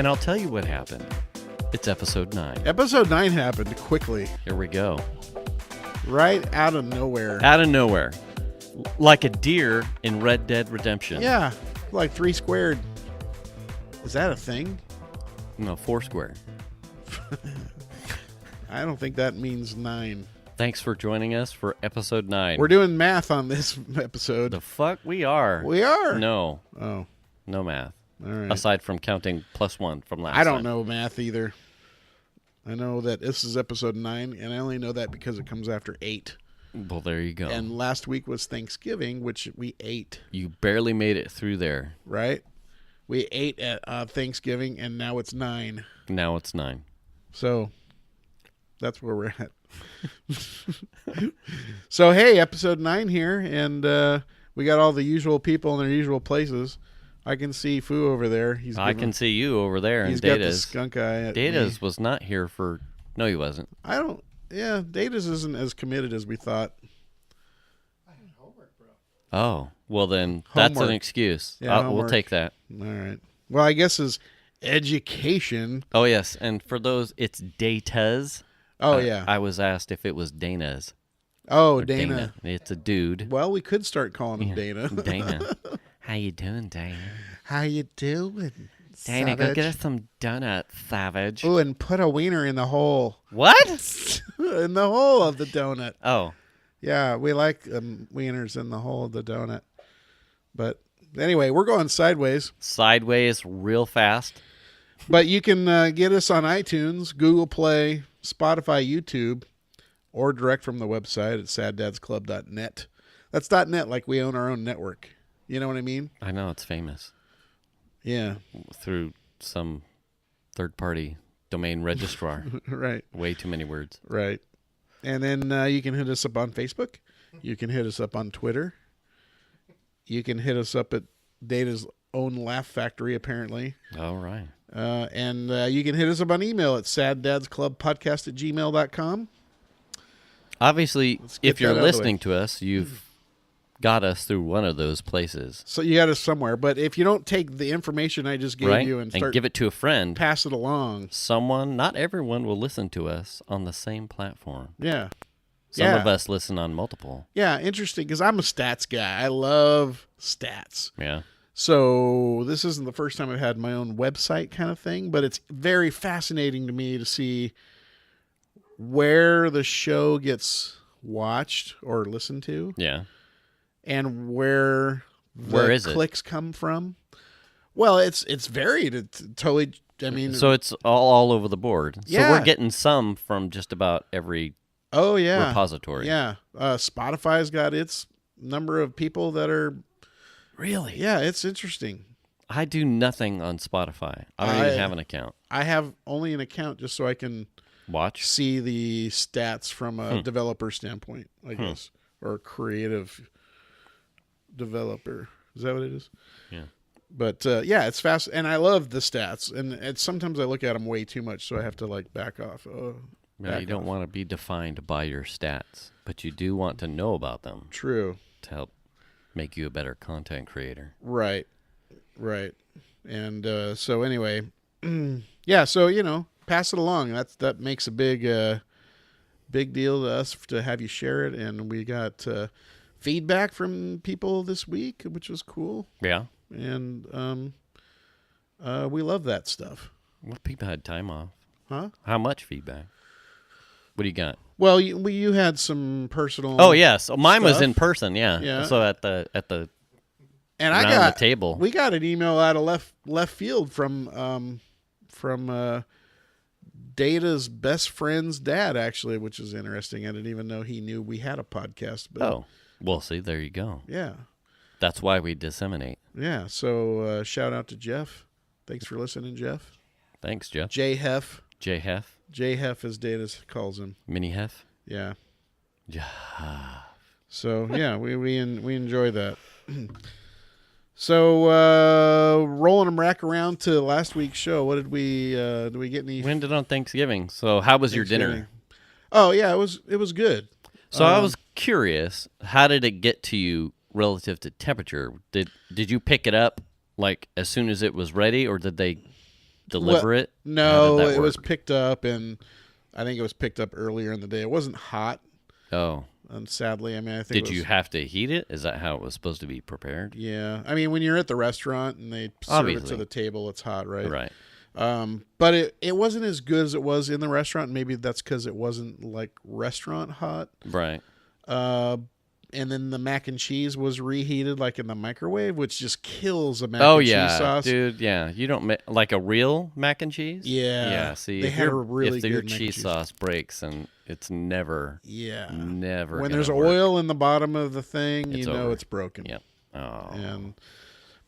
And I'll tell you what happened. It's episode 9. Episode 9 happened quickly. Here we go. Right out of nowhere. Out of nowhere. Like a deer in Red Dead Redemption. Yeah, like 3 squared. Is that a thing? No, 4 square. I don't think that means 9. Thanks for joining us for episode 9. We're doing math on this episode. The fuck we are. We are? No. Oh. No math. All right. Aside from counting +1 from last time. I don't know math either. I know that this is episode 9, and I only know that because it comes after 8. Well, there you go. And last week was Thanksgiving, which we ate. You barely made it through there. Right? We ate at Thanksgiving, and now it's 9. Now it's 9. So that's where we're at. So, hey, episode 9 here, and we got all the usual people in their usual places. I can see Foo over there. I can see you over there. He's and got the Data's. skunk eye at Data's me. was not here for... No, he wasn't. Yeah, Data's isn't as committed as we thought. I had homework, bro. Oh, well then, that's an Homework. excuse. Yeah, We'll homework. take that. All right. Well, I guess his education. Oh, yes, and for those, it's Data's. Oh, yeah. I was asked if it was Dana's. Oh, Or Dana. It's a dude. Well, we could start calling him Dana. Dana. How you doing, Dana? How you doing, Dana, go savage? get us some donuts, savage. Ooh, and put a wiener in the hole. What? In the hole of the donut. Oh, Yeah, we like wieners in the hole of the donut. But anyway, we're going sideways. sideways real fast. But you can get us on iTunes, Google Play, Spotify, YouTube, or direct from the website at saddadsclub.net. That's .net like we own our own network. You know what I mean? I know, it's famous. Yeah, Through some third-party domain registrar. right, Way too many words. right. And then you can hit us up on Facebook. You can hit us up on Twitter. You can hit us up at Data's own Laugh Factory, apparently. All right. And you can hit us up on email at saddadsclubpodcast@gmail.com. Obviously, Let's get if you're that out of the way. listening to us, you've got us through one of those places, So you got us somewhere. But if you don't take the information I just gave right? you and start give it to a friend. pass it along. Someone, not everyone will listen to us on the same platform. Yeah. Some Yeah. of us listen on multiple. Yeah, interesting, because I'm a stats guy. I love stats. Yeah. So this isn't the first time I've had my own website kind of thing, but it's very fascinating to me to see where the show gets watched or listened to Yeah. and where Where is it? clicks come from. Well, it's varied. It's totally, I mean, So it's all over the board. So Yeah. we're getting some from just about every oh yeah. repository. Yeah. Spotify's got its number of people that are, Really? yeah, it's interesting. I do nothing on Spotify. I don't even have an account. I have only an account just so I can Watch. see the stats from a developer standpoint, I guess, or creative developer. Is that what it is? Yeah. But yeah, it's fast, and I love the stats. And it's, sometimes I look at them way too much, so I have to like back off. Yeah, you don't want to be defined by your stats, but you do want to know about them True. to help make you a better content creator. Right. Right. And so anyway, yeah. So pass it along. That makes a big deal to us to have you share it. And we got feedback from people this week, which was cool. Yeah. And we love that stuff. What people had time off? Huh? How much feedback? What do you got? Well, you had some personal. Oh yes, mine was stuff. in person. Yeah. Yeah. So at the and around I got the table. We got an email out of left field from Data's best friend's dad, actually, which is interesting. I didn't even know he knew we had a podcast. But Oh, well, see, there you go. yeah, That's why we disseminate. yeah. So shout out to Jeff. Thanks for listening, Jeff. Thanks, Jeff. J Hef, J Hef, J Hef, as Data calls him. Mini Hef. Yeah. Yeah. So yeah, we enjoy that. So rolling them back around to last week's show. What did we get any? We ended on Thanksgiving. So how was your dinner? Thanksgiving? Oh yeah, it was good. So I was curious, how did it get to you relative to temperature? Did you pick it up like as soon as it was ready, or did they deliver it? How No, did that it was work? picked up, and I think it was picked up earlier in the day. It wasn't hot, Oh, and sadly, I mean, I think did it was, you have to heat it? Is that how it was supposed to be prepared? Yeah, I mean, when you're at the restaurant and they serve it to Obviously. the table, it's hot, right? Right. But it wasn't as good as it was in the restaurant. Maybe that's because it wasn't like restaurant hot. Right. And then the mac and cheese was reheated like in the microwave, which just kills a mac Oh and cheese yeah, sauce. dude. Yeah, you don't like a real mac and cheese. Yeah. Yeah. See, They if had a your- really if your good mac and cheese cheese. sauce breaks, and it's never Yeah. never When gonna there's work. oil in the bottom of the thing, It's you know over. it's broken. Yep. Oh.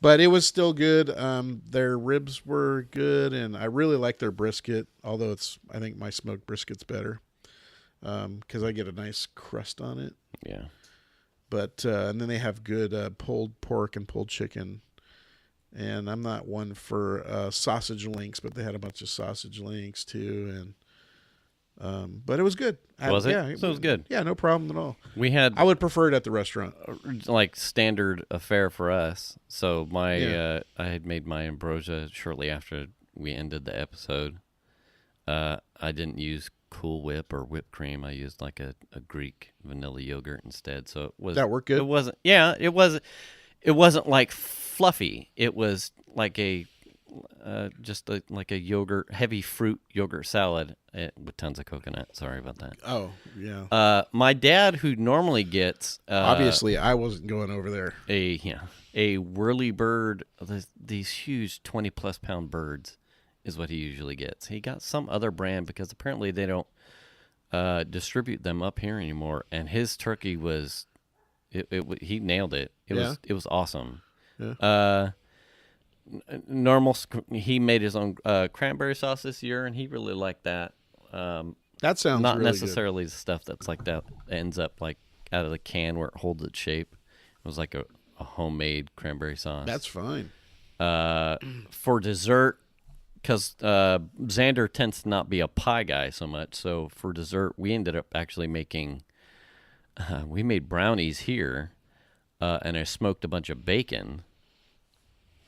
But it was still good. Their ribs were good, and I really like their brisket. Although I think my smoked brisket's better because I get a nice crust on it. Yeah. But and then they have good pulled pork and pulled chicken. And I'm not one for sausage links, but they had a bunch of sausage links too, and but it was good. Was it? Yeah, So it was good. Yeah, no problem at all. We had I would prefer it at the restaurant. like standard affair for us. So my Yeah. I had made my ambrosia shortly after we ended the episode. I didn't use Cool Whip or whipped cream. I used like a Greek vanilla yogurt instead. So it was That worked good? It wasn't. Yeah, it was. It wasn't like fluffy. It was like a like a yogurt, heavy fruit yogurt salad with tons of coconut. Sorry about that. Oh yeah. My dad, who normally gets Obviously, I wasn't going over there. a whirly bird, these huge 20+ pound birds, is what he usually gets. He got some other brand because apparently they don't distribute them up here anymore. And his turkey was, he nailed it. It was awesome. Yeah. He made his own cranberry sauce this year, and he really liked that. That sounds Not really necessarily the stuff that's like that ends up like out of the can where it holds its shape. It was like a homemade cranberry sauce. good. That's fine. For dessert, because Xander tends to not be a pie guy so much. So for dessert, we ended up actually making. We made brownies here, and I smoked a bunch of bacon,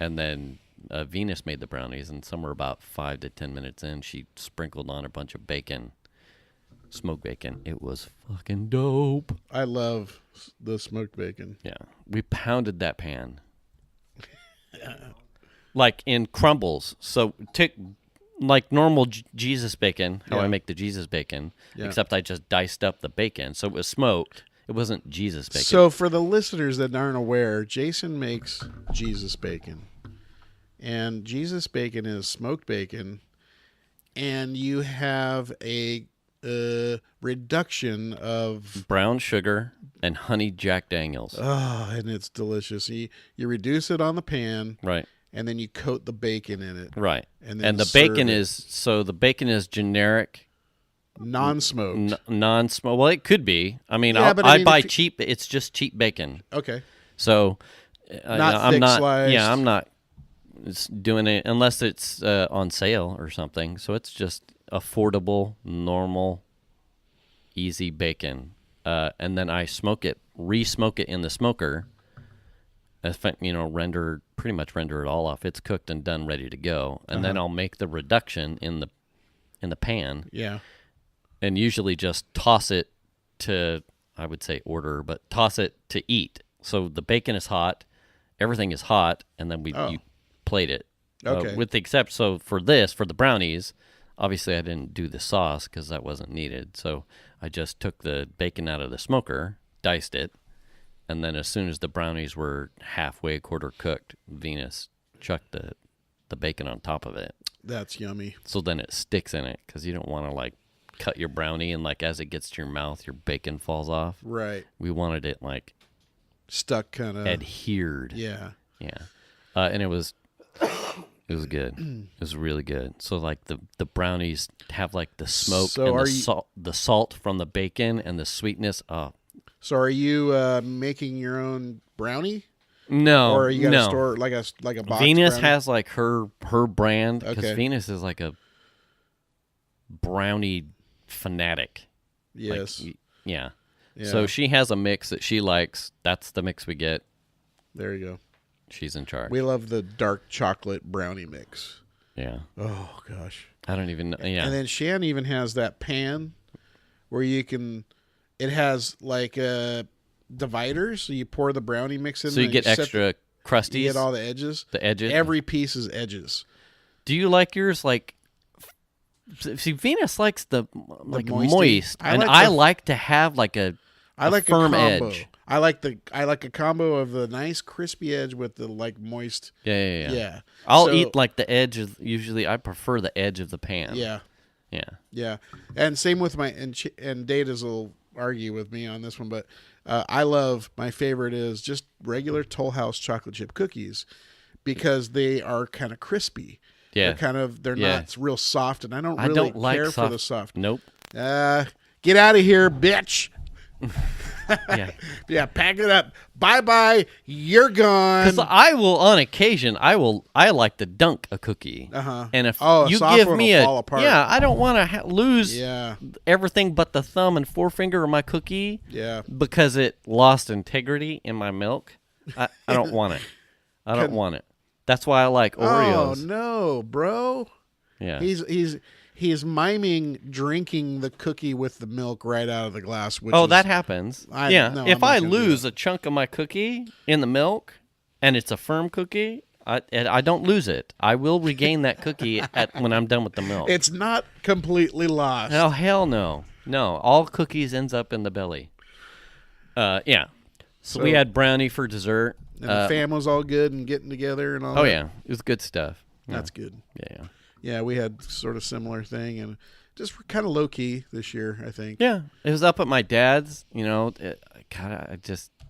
and then Venus made the brownies. And somewhere about 5 to 10 minutes in, she sprinkled on a bunch of bacon, smoked bacon. It was fucking dope. I love the smoked bacon. Yeah, we pounded that pan. Like in crumbles. So take like normal Jesus bacon, how Yeah. I make the Jesus bacon, Yeah. except I just diced up the bacon. So it was smoked. It wasn't Jesus bacon. So for the listeners that aren't aware, Jason makes Jesus bacon. And Jesus bacon is smoked bacon, and you have a reduction of brown sugar and honey Jack Daniels. and it's delicious. You reduce it on the pan, Right. and then you coat the bacon in it. Right. And then And the serve bacon it. is generic, Non-smoked. non-smoke. Well, it could be. I mean, Yeah, but I I mean, buy if you- cheap. It's just cheap bacon. Okay. So Not I'm thick not. sliced. Yeah, I'm not doing it unless it's on sale or something. So it's just affordable, normal, easy bacon, and then I smoke it, re-smoke it in the smoker. Pretty much render it all off. It's cooked and done, ready to go, and then I'll make the reduction in the pan, Yeah. and usually just toss it to, I would say order, but toss it to eat. So the bacon is hot, everything is hot, and then you plate it. Okay. With the exception, so for the brownies, obviously I didn't do the sauce because that wasn't needed. So I just took the bacon out of the smoker, diced it, and then as soon as the brownies were halfway, quarter cooked, Venus chucked the bacon on top of it. That's yummy. So then it sticks in it because you don't want to like cut your brownie and like as it gets to your mouth, your bacon falls off. Right. We wanted it like Stuck kind of. adhered. Yeah. Yeah. And it was good. It was really good. So like the brownies have like the smoke So and are the salt from the bacon and the sweetness. Oh So are you making your own brownie, no, or are you got to no. store like a box? Venus brownie? has like her brand because Okay. Venus is like a brownie fanatic. Like, Yes. yeah. Yeah. So she has a mix that she likes. That's the mix we get. There you go. She's in charge. We love the dark chocolate brownie mix. Yeah. Oh gosh. I don't even know. Yeah. And then Shan even has that pan where you can. It has like dividers, so you pour the brownie mix in. So you and get set extra crusties. You get all the edges. The edges. Every piece is edges. Do you like yours like? See, Venus likes the like moisty. moist, I and like I the- like to have like a firm a combo. edge. I like a combo of the nice crispy edge with the like moist. Yeah. Yeah. I'll So- eat like the edge of. Usually, I prefer the edge of the pan. Yeah. Yeah. Yeah, and same with my and Datas will argue with me on this one, but I love my favorite is just regular Toll House chocolate chip cookies because they are kind of crispy. Yeah. They're Yeah. not real soft, and I don't I really don't like care for soft. the soft. Nope. Get out of here, bitch. Yeah. Yeah, pack it up. Bye bye. You're gone. Because I will, on occasion, I like to dunk a cookie. Uh-huh. And if Oh, a you soft give one me will a, fall apart. yeah, I don't want to lose Yeah. everything but the thumb and forefinger of my cookie Yeah. because it lost integrity in my milk. I don't want it. I don't want it. That's why I like Oh Oreos. no, bro. Yeah. He's miming drinking the cookie with the milk right out of the glass. Which That happens. No, yeah. I'm If not I gonna do lose a chunk of my cookie in the milk and it's a firm cookie, I don't lose it. I will regain that cookie when I'm done with the milk. It's not completely lost. Oh, hell no. No, all cookies ends up in the belly. Yeah. So we had brownie for dessert. And the fam was all good and getting together and all Oh, that. yeah. It was good stuff. Yeah. That's good. Yeah. Yeah, we had sort of similar thing and just kind of low key this year, I think. Yeah. It was up at my dad's,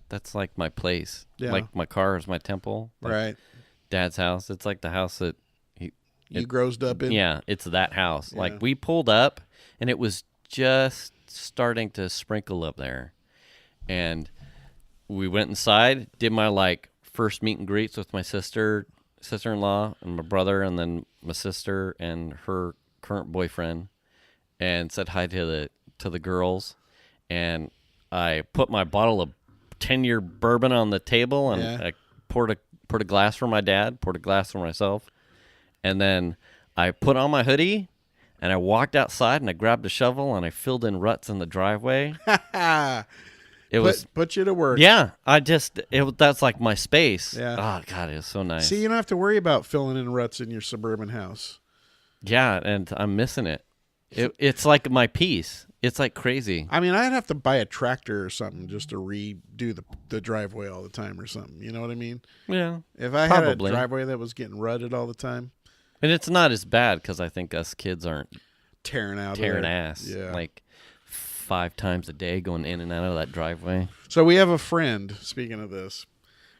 that's like my place. Yeah. Like my car is my temple. Like Right. Dad's house. It's like the house that You grossed up in. yeah, it's that house. Yeah. Like we pulled up and it was just starting to sprinkle up there. And we went inside, did my like first meet and greets with my sister-in-law and my brother and then my sister and her current boyfriend and said hi to the girls. And I put my bottle of 10-year bourbon on the table and Yeah. I poured a glass for my dad, poured a glass for myself. And then I put on my hoodie and I walked outside and I grabbed a shovel and I filled in ruts in the driveway. It was Put you to work. yeah, that's like my space. Yeah. Oh God, it was so nice. See, you don't have to worry about filling in ruts in your suburban house. Yeah, and I'm missing it. It's like my piece. It's like crazy. I mean, I'd have to buy a tractor or something just to redo the driveway all the time or something. You know what I mean? Yeah, If I had a Probably. driveway that was getting rutted all the time, and it's not as bad because I think us kids aren't tearing tearing there. ass. Yeah. Like 5 times a day going in and out of that driveway. So we have a friend. Speaking of this,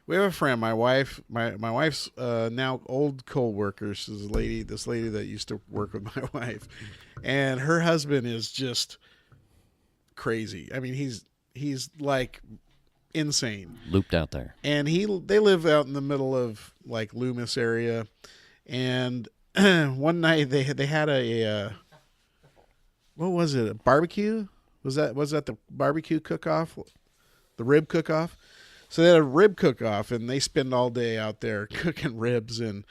we have a friend. My wife's now old co-worker. She's this lady that used to work with my wife, and her husband is just crazy. I mean, he's like insane. Looped out there. And they live out in the middle of like Loomis area, and one night they had a what was it, a barbecue? Was that the barbecue cook-off, the rib cook-off? So they had a rib cook-off, and they spend all day out there cooking ribs and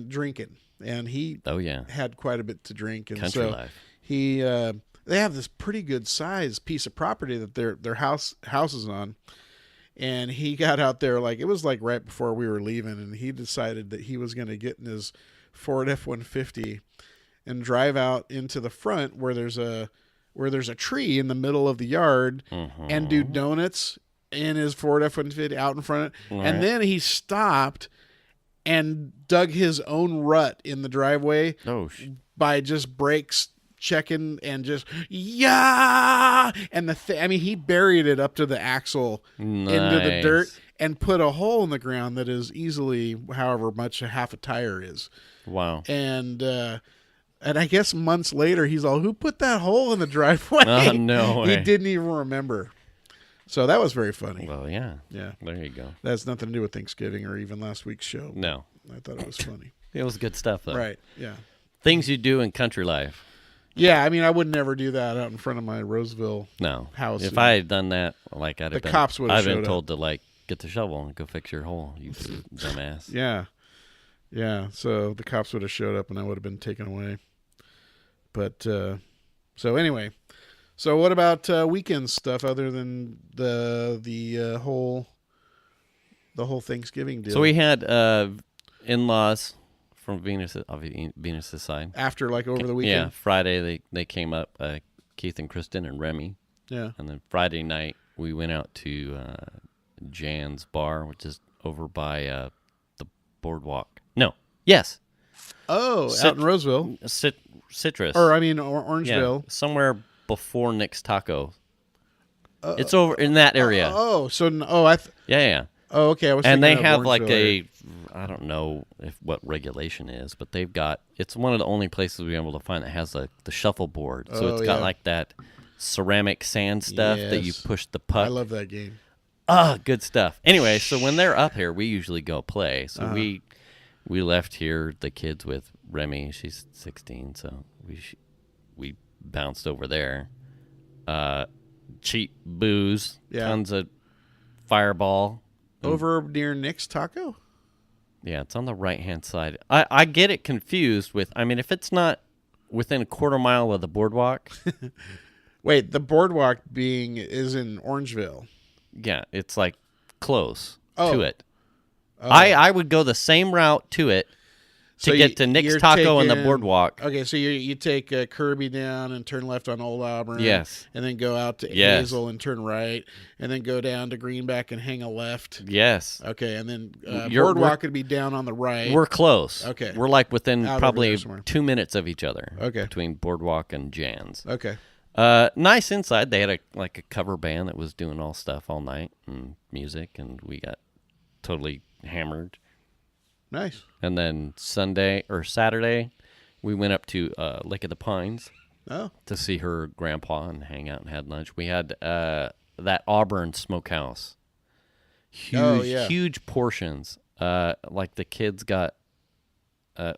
drinking. And he Oh yeah, had quite a bit to drink, and country so life. he they have this pretty good size piece of property that their house is on, and he got out there like it was like right before we were leaving, and he decided that he was going to get in his Ford F-150 and drive out into the front where there's a tree in the middle of the yard and do donuts in his Ford F-150 out in front, and then he stopped and dug his own rut in the driveway Oh, by just brakes checking and just and he buried it up to the axle into the dirt Nice. and put a hole in the ground that is easily however much a half a tire is. wow. And I guess months later he's all, who put that hole in the driveway? Oh, no He way. didn't even remember. So that was very funny. Well, yeah. Yeah. There you go. That has nothing to do with Thanksgiving or even last week's show. No, I thought it was funny. it was good stuff though. Right. Yeah. Things you do in country life. Yeah, I mean, I would never do that out in front of my Roseville No. house. If I had done that, like I'd have The been, cops would have I'd been showed told to like get the shovel and go fix your hole, you dumbass. Yeah. Yeah, so the cops would have showed up and I would have been taken away. But so anyway, so what about weekend stuff other than the whole Thanksgiving deal? So we had in-laws from Venus's side. After like over the Yeah, weekend. Friday they came up, Keith and Kristen and Remy, Yeah. and then Friday night we went out to Jan's Bar, which is over by the boardwalk. No, yes, Oh, Cit- out in Roseville, Citrus, or I mean yeah, Orangeville. somewhere before Nick's Taco. It's over in that area. Yeah. Oh, okay. I was. And they thinking of have like Orangeville area. I don't know what regulation is, but they've got, it's one of the only places we've been able to find that has the shuffleboard. So it's got like that ceramic sand stuff that you Yes. push the puck. I love that game. Good stuff. Anyway, so when they're up here, we usually go play. So we left here, the kids with Remy. She's 16, so we bounced over there. Cheap booze, Yeah. tons of Fireball. Over near Nick's Taco. Yeah, it's on the right-hand side. I get it confused with, I mean, if it's not within a quarter mile of the boardwalk, Wait, the boardwalk is in Orangeville. yeah, it's like close Oh. to it. I would go the same route to it to get to Nick's you're Taco and the taking- boardwalk. Okay, so you take Kirby down and turn left on Old Auburn. Yes. And then go out to Yes. Hazel and turn right, and then go down to Greenback and hang a left. Yes. Okay, and then You're- boardwalk would be down on the right. We're close. Okay. We're like within Out over probably there somewhere. 2 minutes of each other. Okay. Between boardwalk and Jan's. Okay. Nice inside. They had a cover band that was doing all stuff all night and music, and we got totally hammered. Nice. And then Saturday, we went up to Lake of the Pines Oh. to see her grandpa and hang out and had lunch. We had that Auburn Smokehouse. Huge, huge portions. Like the kids got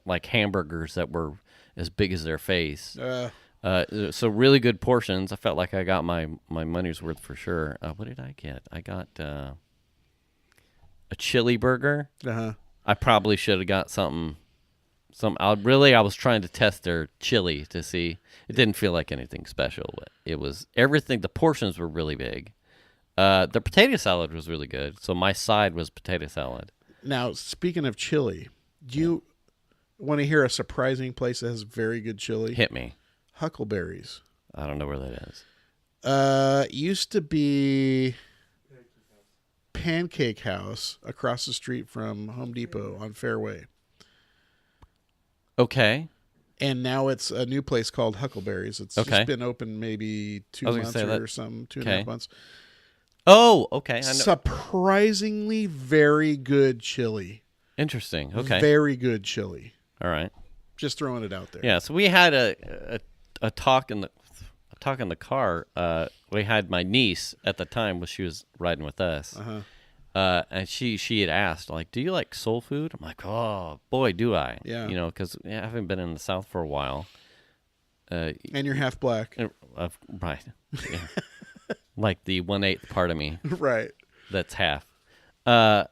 like hamburgers that were as big as their face. So really good portions. I felt like I got my money's worth for sure. What did I get? I got a chili burger. Uh-huh. I probably should have got something. I was trying to test their chili to see. It didn't feel like anything special, but it was everything. The portions were really big. The potato salad was really good. So my side was potato salad. Now, speaking of chili, do you want to hear a surprising place that has very good chili? Hit me. Huckleberries. I don't know where that is. Used to be Pancake House across the street from Home Depot on Fairway. Okay. And now it's a new place called Huckleberries. It's Okay. just been open maybe 2 I was gonna months say that- or something, 2.5 months. Oh, okay. I know. Surprisingly very good chili. Interesting. Okay. Very good chili. All right. Just throwing it out there. Yeah. So we had a talk in the car. We had my niece at the time when she was riding with us. And she had asked, like, do you like soul food? I'm like, oh boy, do I. Yeah. You know, because I haven't been in the South for a while. And you're half black. Right. Yeah. Like the 1/8 part of me Right. that's half. I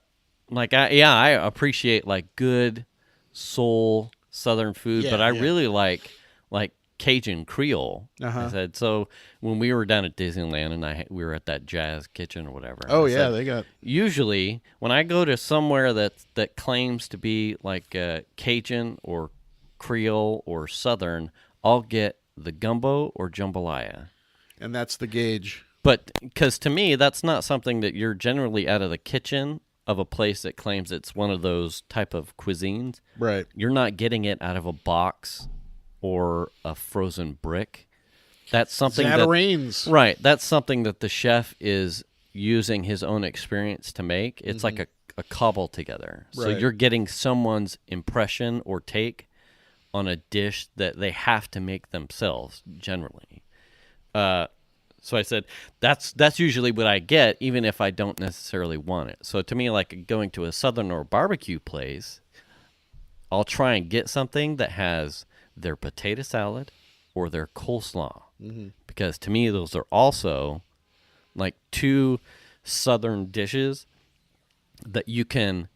appreciate like good soul Southern food, Yeah, but I yeah. really like Cajun Creole. I said, so when we were down at Disneyland and we were at that jazz kitchen or whatever. Oh, I yeah, said, they got... usually when I go to somewhere that claims to be like Cajun or Creole or Southern, I'll get the gumbo or jambalaya. And that's the gauge. But because to me, that's not something that you're generally out of the kitchen of a place that claims it's one of those type of cuisines. Right. You're not getting it out of a box or a frozen brick. That's something Zatarain's. right. That's something that the chef is using his own experience to make. It's like a cobble together. So Right. you're getting someone's impression or take on a dish that they have to make themselves generally. So I said, that's usually what I get, even if I don't necessarily want it. So to me, like going to a Southern or barbecue place, I'll try and get something that has their potato salad or their coleslaw. Because to me, those are also like two Southern dishes that you can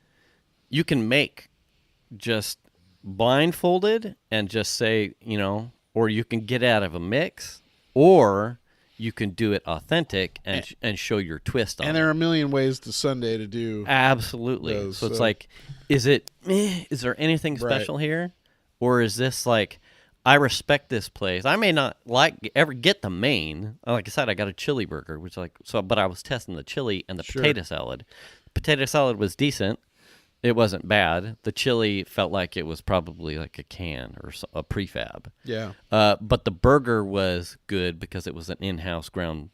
make just blindfolded and just say, or you can get out of a mix, or you can do it authentic and show your twist on And it. there are a million ways to Sunday to do. Absolutely. Those, so it's so- like, is there anything Right. special here? Or is this like, I respect this place. I may not ever get the main. Like I said, I got a chili burger, but I was testing the chili and the Sure. potato salad. Potato salad was decent. It wasn't bad. The chili felt like it was probably like a can or a prefab. Yeah. But the burger was good because it was an in-house ground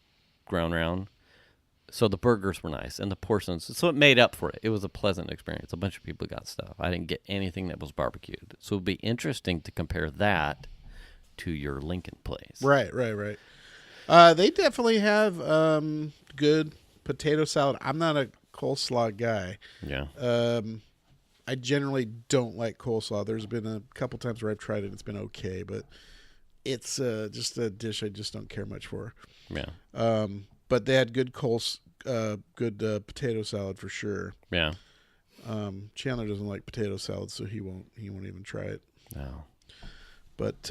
round. So the burgers were nice and the portions. So it made up for it. It was a pleasant experience. A bunch of people got stuff. I didn't get anything that was barbecued. So it'd be interesting to compare that to your Lincoln place. Right. They definitely have good potato salad. I'm not a coleslaw guy. Yeah. I generally don't like coleslaw. There's been a couple times where I've tried it. It's been okay, but it's just a dish I just don't care much for. Yeah. But they had good potato salad for sure. Yeah. Chandler doesn't like potato salad, so he won't even try it. No. But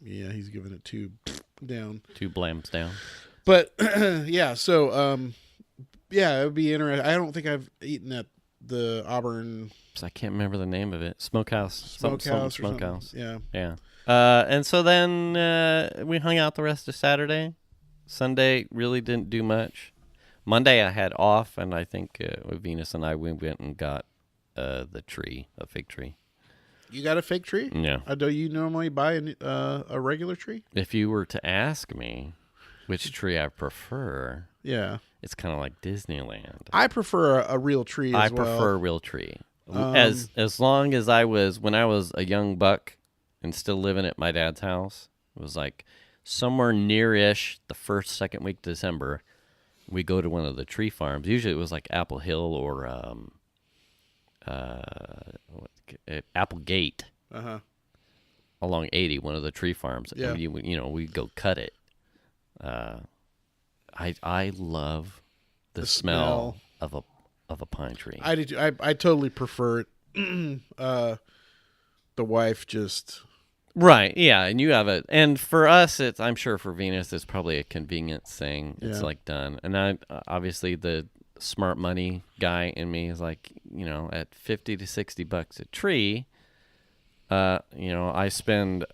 yeah, he's giving it 2 down. 2 blams down. But yeah, so yeah, it would be interesting. I don't think I've eaten at the Auburn So I can't remember the name of it. Smokehouse. Something Smokehouse. Smokehouse. Yeah. Yeah. And so then we hung out the rest of Saturday. Sunday really didn't do much. Monday I had off, and I think with Venus and I, we went and got the tree, a fig tree. You got a fig tree? Yeah. Do you normally buy a regular tree? If you were to ask me which tree I prefer, Yeah. it's kind of like Disneyland. I prefer a real tree as I well. prefer a real tree. As long as when I was a young buck and still living at my dad's house, it was like somewhere near-ish the second week of December, we go to one of the tree farms. Usually it was like Apple Hill or Apple Gate Uh-huh. along 80, one of the tree farms. Yeah. And we'd go cut it. I love the smell of a pine tree. I did. I totally prefer it. The wife just Right, yeah, and you have it. And for us, I'm sure for Venus, it's probably a convenience thing. It's Yeah. like done. And I obviously the smart money guy in me is like, at $50 to $60 a tree, I spend,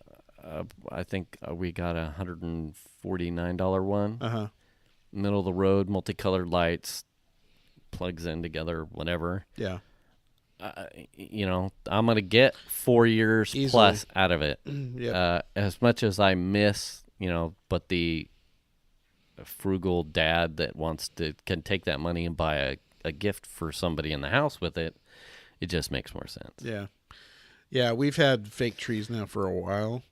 I think we got a $149 one, middle of the road, multicolored lights, plugs in together, whatever. yeah. I'm going to get 4 years Easily. plus out of it. Yeah. As much as I miss, but the frugal dad that can take that money and buy a gift for somebody in the house with it, it just makes more sense. Yeah. Yeah, we've had fake trees now for a while,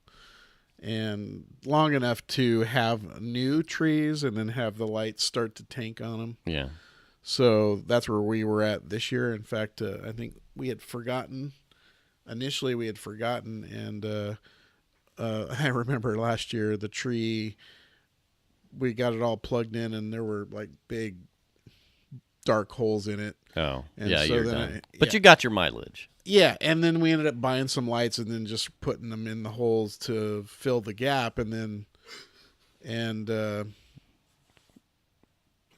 and long enough to have new trees and then have the lights start to tank on them. Yeah. So that's where we were at this year. In fact, I think we had forgotten. Initially, we had forgotten, and I remember last year the tree, we got it all plugged in, and there were like big dark holes in it. Oh, And yeah, so you're then done. But you got your mileage. Yeah, and then we ended up buying some lights and then just putting them in the holes to fill the gap, and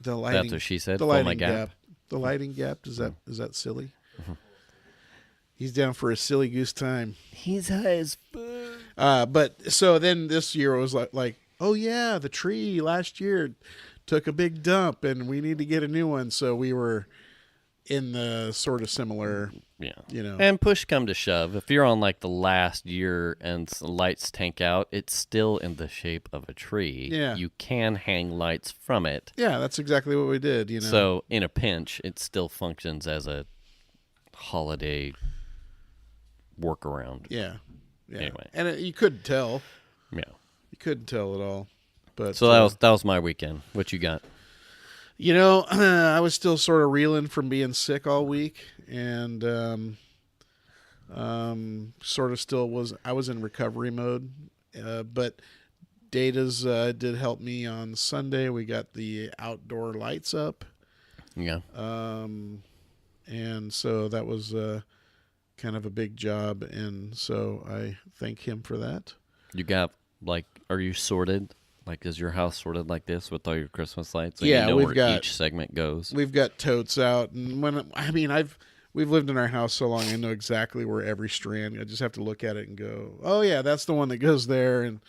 the lighting. That's what she said. The Fill my lighting gap. The lighting gap. Is that silly? He's down for a silly goose time. He's high as fuck. But so then this year it was like, oh yeah, the tree last year took a big dump and we need to get a new one. So we were in the sort of similar, Yeah. And push come to shove, if you're on like the last year and lights tank out, it's still in the shape of a tree. Yeah. You can hang lights from it. Yeah, that's exactly what we did. So in a pinch, it still functions as a holiday workaround. Yeah. Anyway. And you couldn't tell. Yeah. You couldn't tell at all. But So that was my weekend. What you got? I was still sort of reeling from being sick all week, and sort of still I was in recovery mode. But Data's did help me on Sunday. We got the outdoor lights up. Yeah. And so that was kind of a big job, and so I thank him for that. You got like, are you sorted? Like, is your house sorted like this with all your Christmas lights? So Yeah, you know we've where got- each segment goes. We've got totes out, and we've lived in our house so long, I know exactly where every strand. I just have to look at it and go, oh yeah, that's the one that goes there, and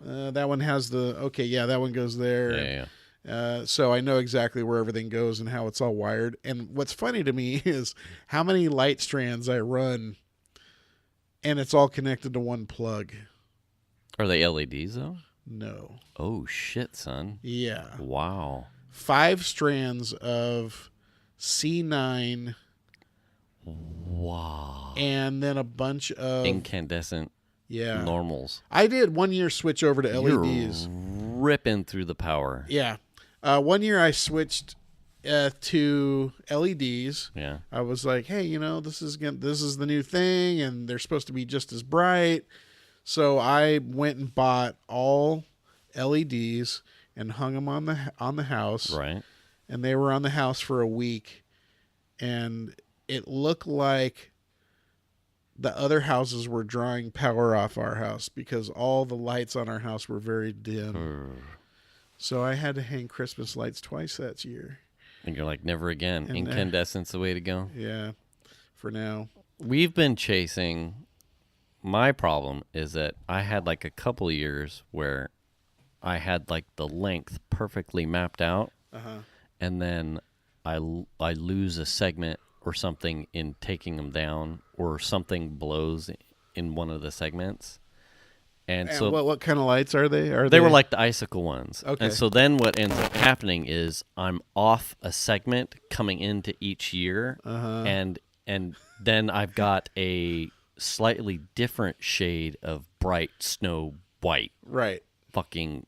that one has that one goes there. Yeah, yeah. So I know exactly where everything goes and how it's all wired. And what's funny to me is how many light strands I run, and it's all connected to one plug. Are they LEDs though? No. Oh shit, son! Yeah. Wow. 5 strands of C9, Wow. and then a bunch of Incandescent normals. I did 1 year switch over to You're LEDs. ripping through the power. Yeah. 1 year I switched to LEDs. Yeah. I was like, hey, this is the new thing, and they're supposed to be just as bright. So I went and bought all LEDs and hung them on the house. Right. And they were on the house for a week, and it looked like the other houses were drawing power off our house because all the lights on our house were very dim. So I had to hang Christmas lights twice that year. And you're like, never again. And, Incandescent's the way to go. Yeah, for now. We've been chasing. My problem is that I had like a couple years where I had like the length perfectly mapped out, and then I lose a segment or something in taking them down, or something blows in one of the segments. And so what kind of lights are they? they were like the icicle ones. Okay. And so then what ends up happening is I'm off a segment coming into each year, and then I've got a slightly different shade of bright snow white. right Fucking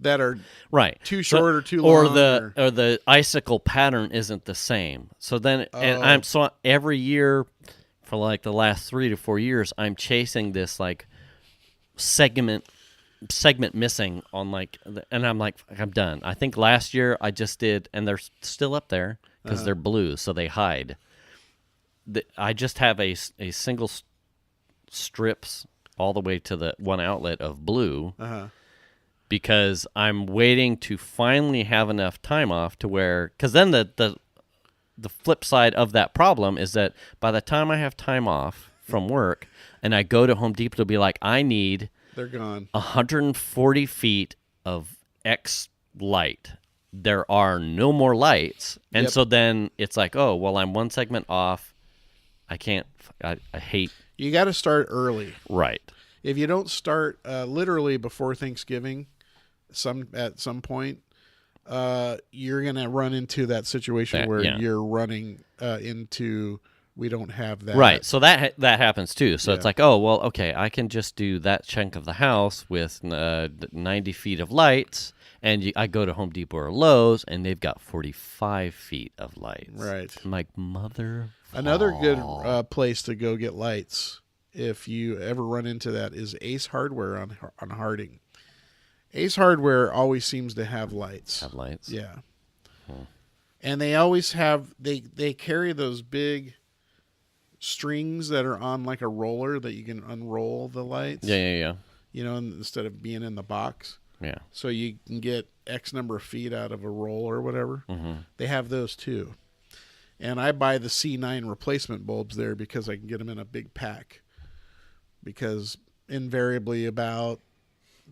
that are right. too short or too or long, or the icicle pattern isn't the same. So then and I'm so every year for like the last 3 to 4 years I'm chasing this like segment missing on like, and I'm like, I'm done. I think last year I just did, and they're still up there because they're blue, so they hide. I just have a single strips all the way to the one outlet of blue because I'm waiting to finally have enough time off to where, because then the flip side of that problem is that by the time I have time off from work and I go to Home Depot to be like, I need they're gone. 140 feet of X light. There are no more lights. And so then it's like, oh, well, I'm one segment off. I can't, I hate. You got to start early. Right. If you don't start literally before Thanksgiving, at some point, you're gonna run into that situation where you're running into we don't have that. Right. So that happens too. So it's like, oh well, okay, I can just do that chunk of the house with 90 feet of lights, and I go to Home Depot or Lowe's, and they've got 45 feet of lights. Right. I'm like, mother. Another good place to go get lights, if you ever run into that, is Ace Hardware on Harding. Ace Hardware always seems to have lights. Have lights. Yeah. And they always have they carry those big strings that are on like a roller that you can unroll the lights. Yeah. Instead of being in the box. Yeah. So you can get X number of feet out of a roll or whatever. Mm-hmm. They have those too. And I buy the C9 replacement bulbs there because I can get them in a big pack. Because invariably about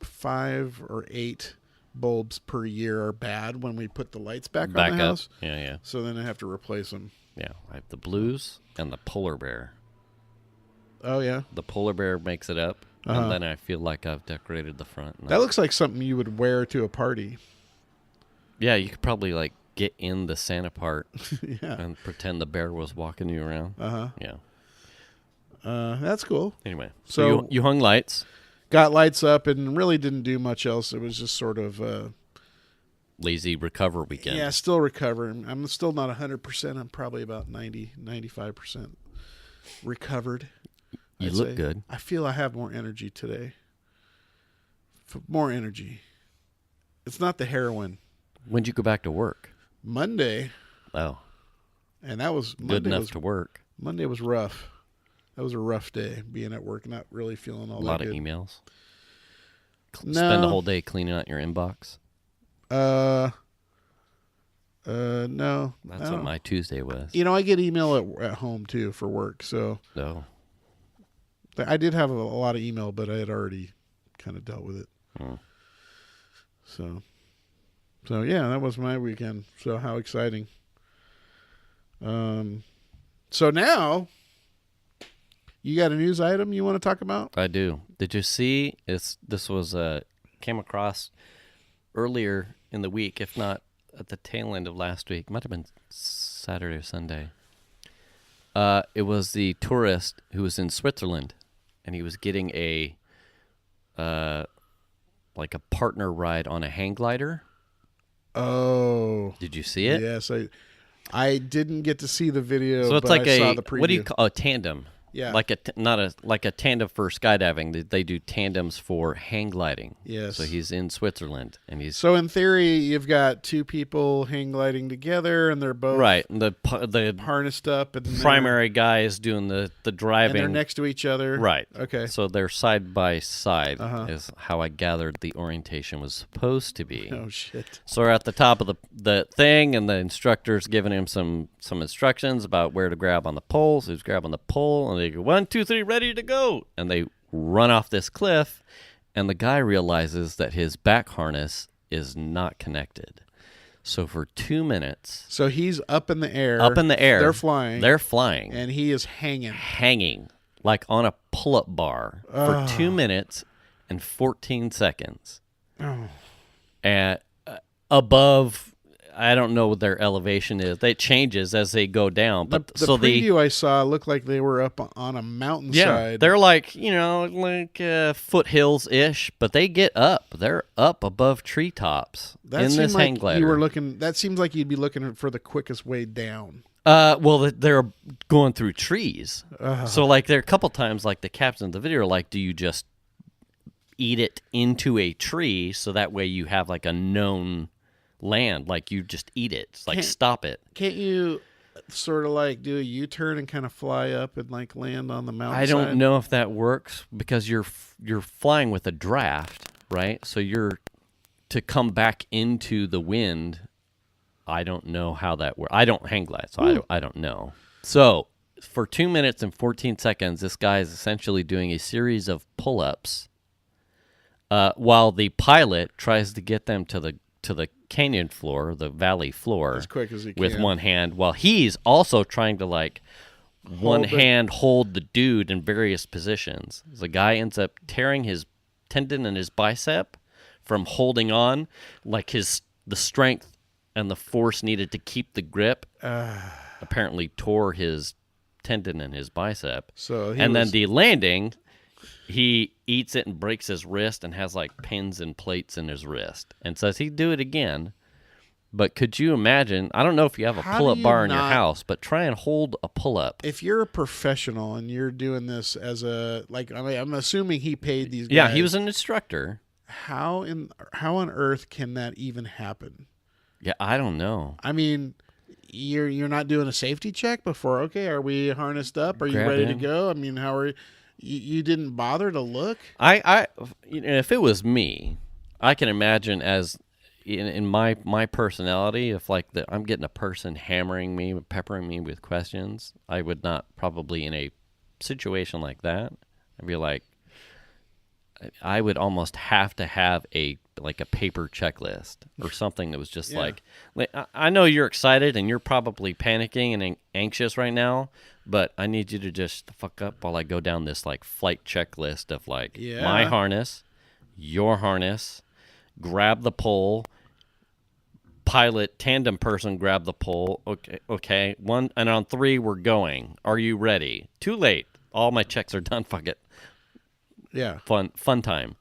5 or 8 bulbs per year are bad when we put the lights back on the house. Yeah. So then I have to replace them. Yeah. I have the blues and the polar bear. Oh, yeah? The polar bear makes it up, and then I feel like I've decorated the front. That looks like something you would wear to a party. Yeah, you could probably like get in the Santa part Yeah. and pretend the bear was walking you around. Yeah. That's cool. Anyway, So- so you hung lights, Got lights up and really didn't do much else. It was just sort of... lazy recover weekend. Yeah, still recovering. I'm still not 100%. I'm probably about 90, 95% recovered. You I'd look say. good. I feel I have more energy today. More energy. It's not the heroin. When'd you go back to work? Monday, Oh, and that was good Monday enough was, to work. Monday was rough. That was a rough day being at work, not really feeling all A lot that of good. emails. No. Spend the whole day cleaning out your inbox. No. That's what my Tuesday was. I get email at home too for work, so No. I did have a lot of email, but I had already kind of dealt with it. Hmm. So yeah, that was my weekend. So how exciting. So now you got a news item you want to talk about? I do. Did you see? This was came across earlier in the week, if not at the tail end of last week. Might have been Saturday or Sunday. It was the tourist who was in Switzerland, and he was getting a like a partner ride on a hang glider. Oh, Did you see it? yes. I didn't get to see the video, So it's but like I saw a the preview. what do you call a tandem? Yeah. Like like a tandem for skydiving. They do tandems for hang gliding. Yes. So he's in Switzerland, and he's So in theory, you've got two people hang gliding together, and they're both right. And the harnessed up, and primary guy is doing the driving. they're next to each other. Right. Okay. So they're side by side Uh-huh. is how I gathered the orientation was supposed to be. Oh shit. So we're at the top of the thing, and the instructor's giving him some instructions about where to grab on the pole. So he's grabbing the pole, and they go 1, 2, 3, ready to go, and they run off this cliff, and the guy realizes that his back harness is not connected. So for 2 minutes, So he's up in the air. they're They're flying. flying, And he is hanging like on a pull-up bar for 2 minutes and 14 seconds. Oh. And above, I don't know what their elevation is. It changes as they go down. But The so preview I saw looked like they were up on a mountainside. they're like foothills ish, but they get up. They're up above treetops that in seemed this like hang glider. you were looking. That seems like you'd be looking for the quickest way down. Well, they're going through trees. So like there are a couple times, like the caption of the video, are like, do you just eat it into a tree so that way you have like a known land, like you just eat it, it's like stop it. Can't you sort of like do a U-turn and kind of fly up and like land on the mountainside? I don't know if that works because you're flying with a draft, right? So you're to come back into the wind. I don't know how that works. I don't hang glide, so I don't know. So for 2 minutes and 14 seconds, this guy is essentially doing a series of pull-ups while the pilot tries to get them to the canyon floor, the valley floor, As quick as he with can. one hand, while he's also trying to like hold the dude in various positions. The guy ends up tearing his tendon in his bicep from holding on, like the strength and the force needed to keep the grip apparently tore his tendon in his bicep. Then the landing, he eats it and breaks his wrist and has like pins and plates in his wrist and says he'd do it again. But could you imagine? I don't know if you have a How pull-up do you bar in your not- house, but try and hold a pull-up. If you're a professional and you're doing this as I'm assuming he paid these guys. Yeah, he was an instructor. How on earth can that even happen? Yeah, I don't know. I mean, you're not doing a safety check before. Okay, are we harnessed up? Are you Grab ready to in. go? I mean, how are you didn't bother to look? If it was me, I can imagine as in my personality, if like I'm getting a person hammering me, peppering me with questions, I would not probably in a situation like that. I'd be like, I would almost have to have a paper checklist or something that was just Yeah. like I know you're excited and you're probably panicking and anxious right now, but I need you to just fuck up while I go down this like flight checklist of like my harness, your harness, grab the pole, pilot tandem person grab the pole. Okay. One and on 3 we're going. Are you ready? Too late. All my checks are done. Fuck it. Yeah. Fun time.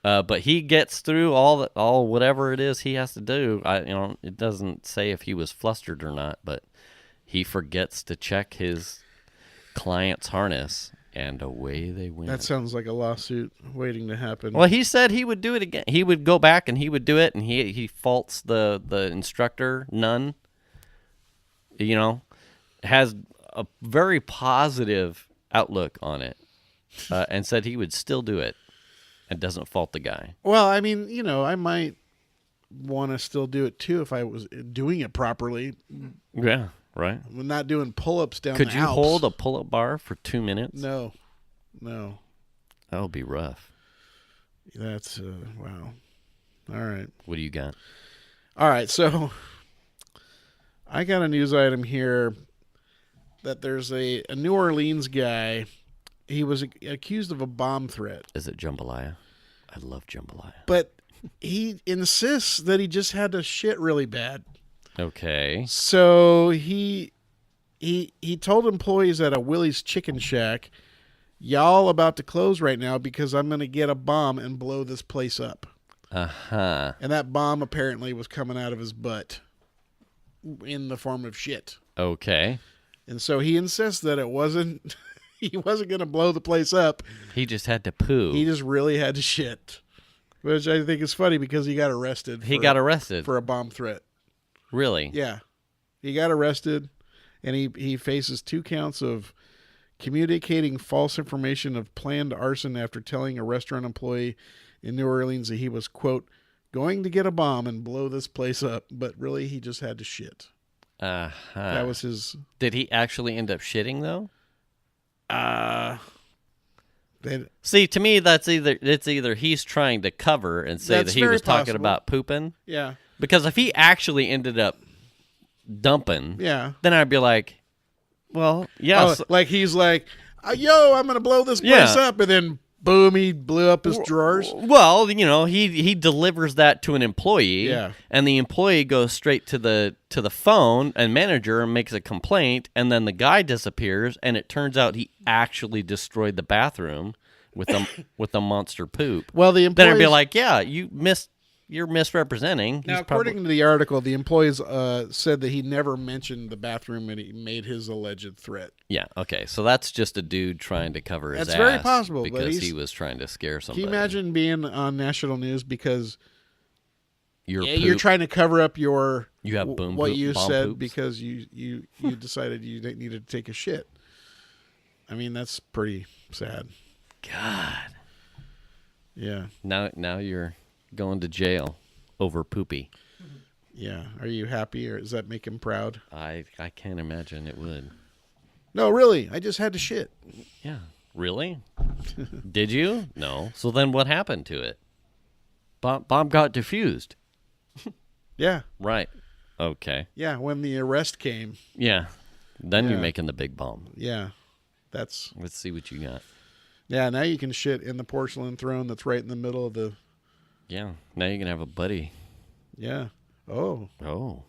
But he gets through all whatever it is he has to do. It doesn't say if he was flustered or not, but he forgets to check his client's harness, and away they went. That sounds like a lawsuit waiting to happen. Well, he said he would do it again. He would go back and he would do it, and he faults the instructor none. Has a very positive outlook on it, and said he would still do it, and doesn't fault the guy. Well, I mean, I might want to still do it too if I was doing it properly. Yeah, right. I'm not doing pull-ups down Could the you Alps. hold a pull-up bar for 2 minutes? No. That would be rough. That's wow. All right. What do you got? All right, so I got a news item here that there's a New Orleans guy. He was accused of a bomb threat, Is it jambalaya? I love jambalaya. but he insists that he just had to shit really bad. Okay. So he told employees at a Willie's Chicken Shack, "Y'all about to close right now because I'm going to get a bomb and blow this place up." Uh-huh. And that bomb apparently was coming out of his butt in the form of shit. Okay. And so he insists that it wasn't he wasn't going to blow the place up. He just had to poo. He just really had to shit. Which I think is funny because he got arrested. He got arrested. for a bomb threat. Really? Yeah. He got arrested and he faces 2 counts of communicating false information of planned arson after telling a restaurant employee in New Orleans that he was, quote, going to get a bomb and blow this place up, but really he just had to shit. Uh-huh. That was his... Did he actually end up shitting, though? They, See, to me, it's either he's trying to cover and say That's that he very was talking possible. about pooping. yeah. Because if he actually ended up dumping, Yeah. then I'd be like, well, yes. Oh, like he's like, yo, I'm going to blow this place Yeah. up. And then, boom, he blew up his drawers. Well, he delivers that to an employee, Yeah. and the employee goes straight to the phone and manager and makes a complaint, and then the guy disappears, and it turns out he actually destroyed the bathroom with a monster poop. Well, the Then I'd be employees... like, yeah, you're misrepresenting. Now, He's according probably, to the article, the employees said that he never mentioned the bathroom when he made his alleged threat. yeah, okay, so that's just a dude trying to cover his That's ass very possible, but because he's- he was trying to scare Can somebody. you imagine being on national news because Your you're poop, trying to cover up your you have boom what poop, you bomb said poops? because you decided you needed to take a shit? I mean, that's pretty sad. God. Yeah, Now you're going to jail over poopy. yeah. Are you happy, or does that make him proud? I can't imagine it would. No, really. I just had to shit. Yeah. Really? Did you? No. So then what happened to it? Bomb got diffused. Yeah, Right. Okay. yeah. When the arrest came, Yeah. Then you're Yeah. making the big bomb. yeah, that's Let's see what you got. yeah. Now you can shit in the porcelain throne that's right in the middle of the. Yeah. Now you can have a buddy. Yeah. Oh. Oh.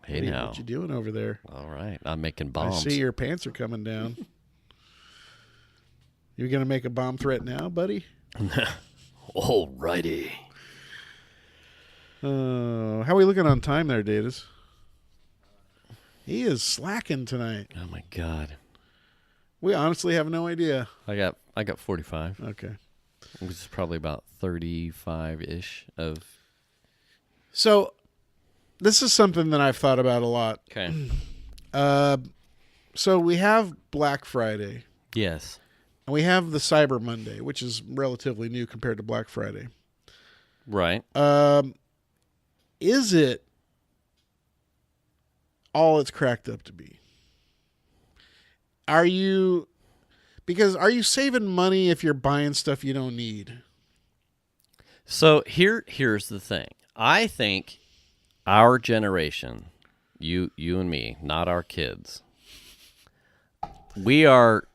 Hey What now. what you doing over there? All right. I'm making bombs. I see your pants are coming down. You gonna make a bomb threat now, buddy? All righty. How are we looking on time there, Datus? He is slacking tonight. Oh my God. We honestly have no idea. I got 45. Okay. Which is probably about 35-ish of. So this is something that I've thought about a lot. Okay. So we have Black Friday Yes. and we have the Cyber Monday, which is relatively new compared to Black Friday. Right. Is it all it's cracked up to be? Are you saving money if you're buying stuff you don't need? So here's the thing. I think our generation, you and me, not our kids, we are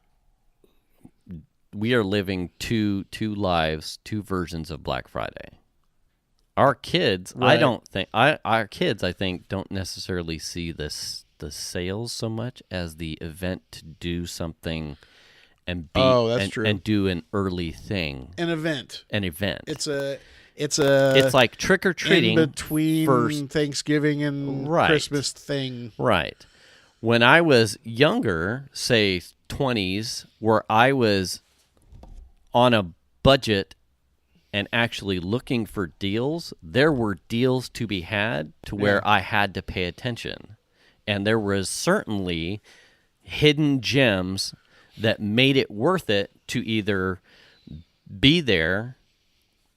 living two lives, two versions of Black Friday. Our kids, Right. our kids, I think, don't necessarily see the sales so much as the event to do something and be that's true. and do an early thing, An event. It's like trick or treating in between first. Thanksgiving and Right. Christmas thing. Right. When I was younger, say 20s, where I was on a budget and actually looking for deals, there were deals to be had to where Yeah. I had to pay attention. And there was certainly hidden gems that made it worth it to either be there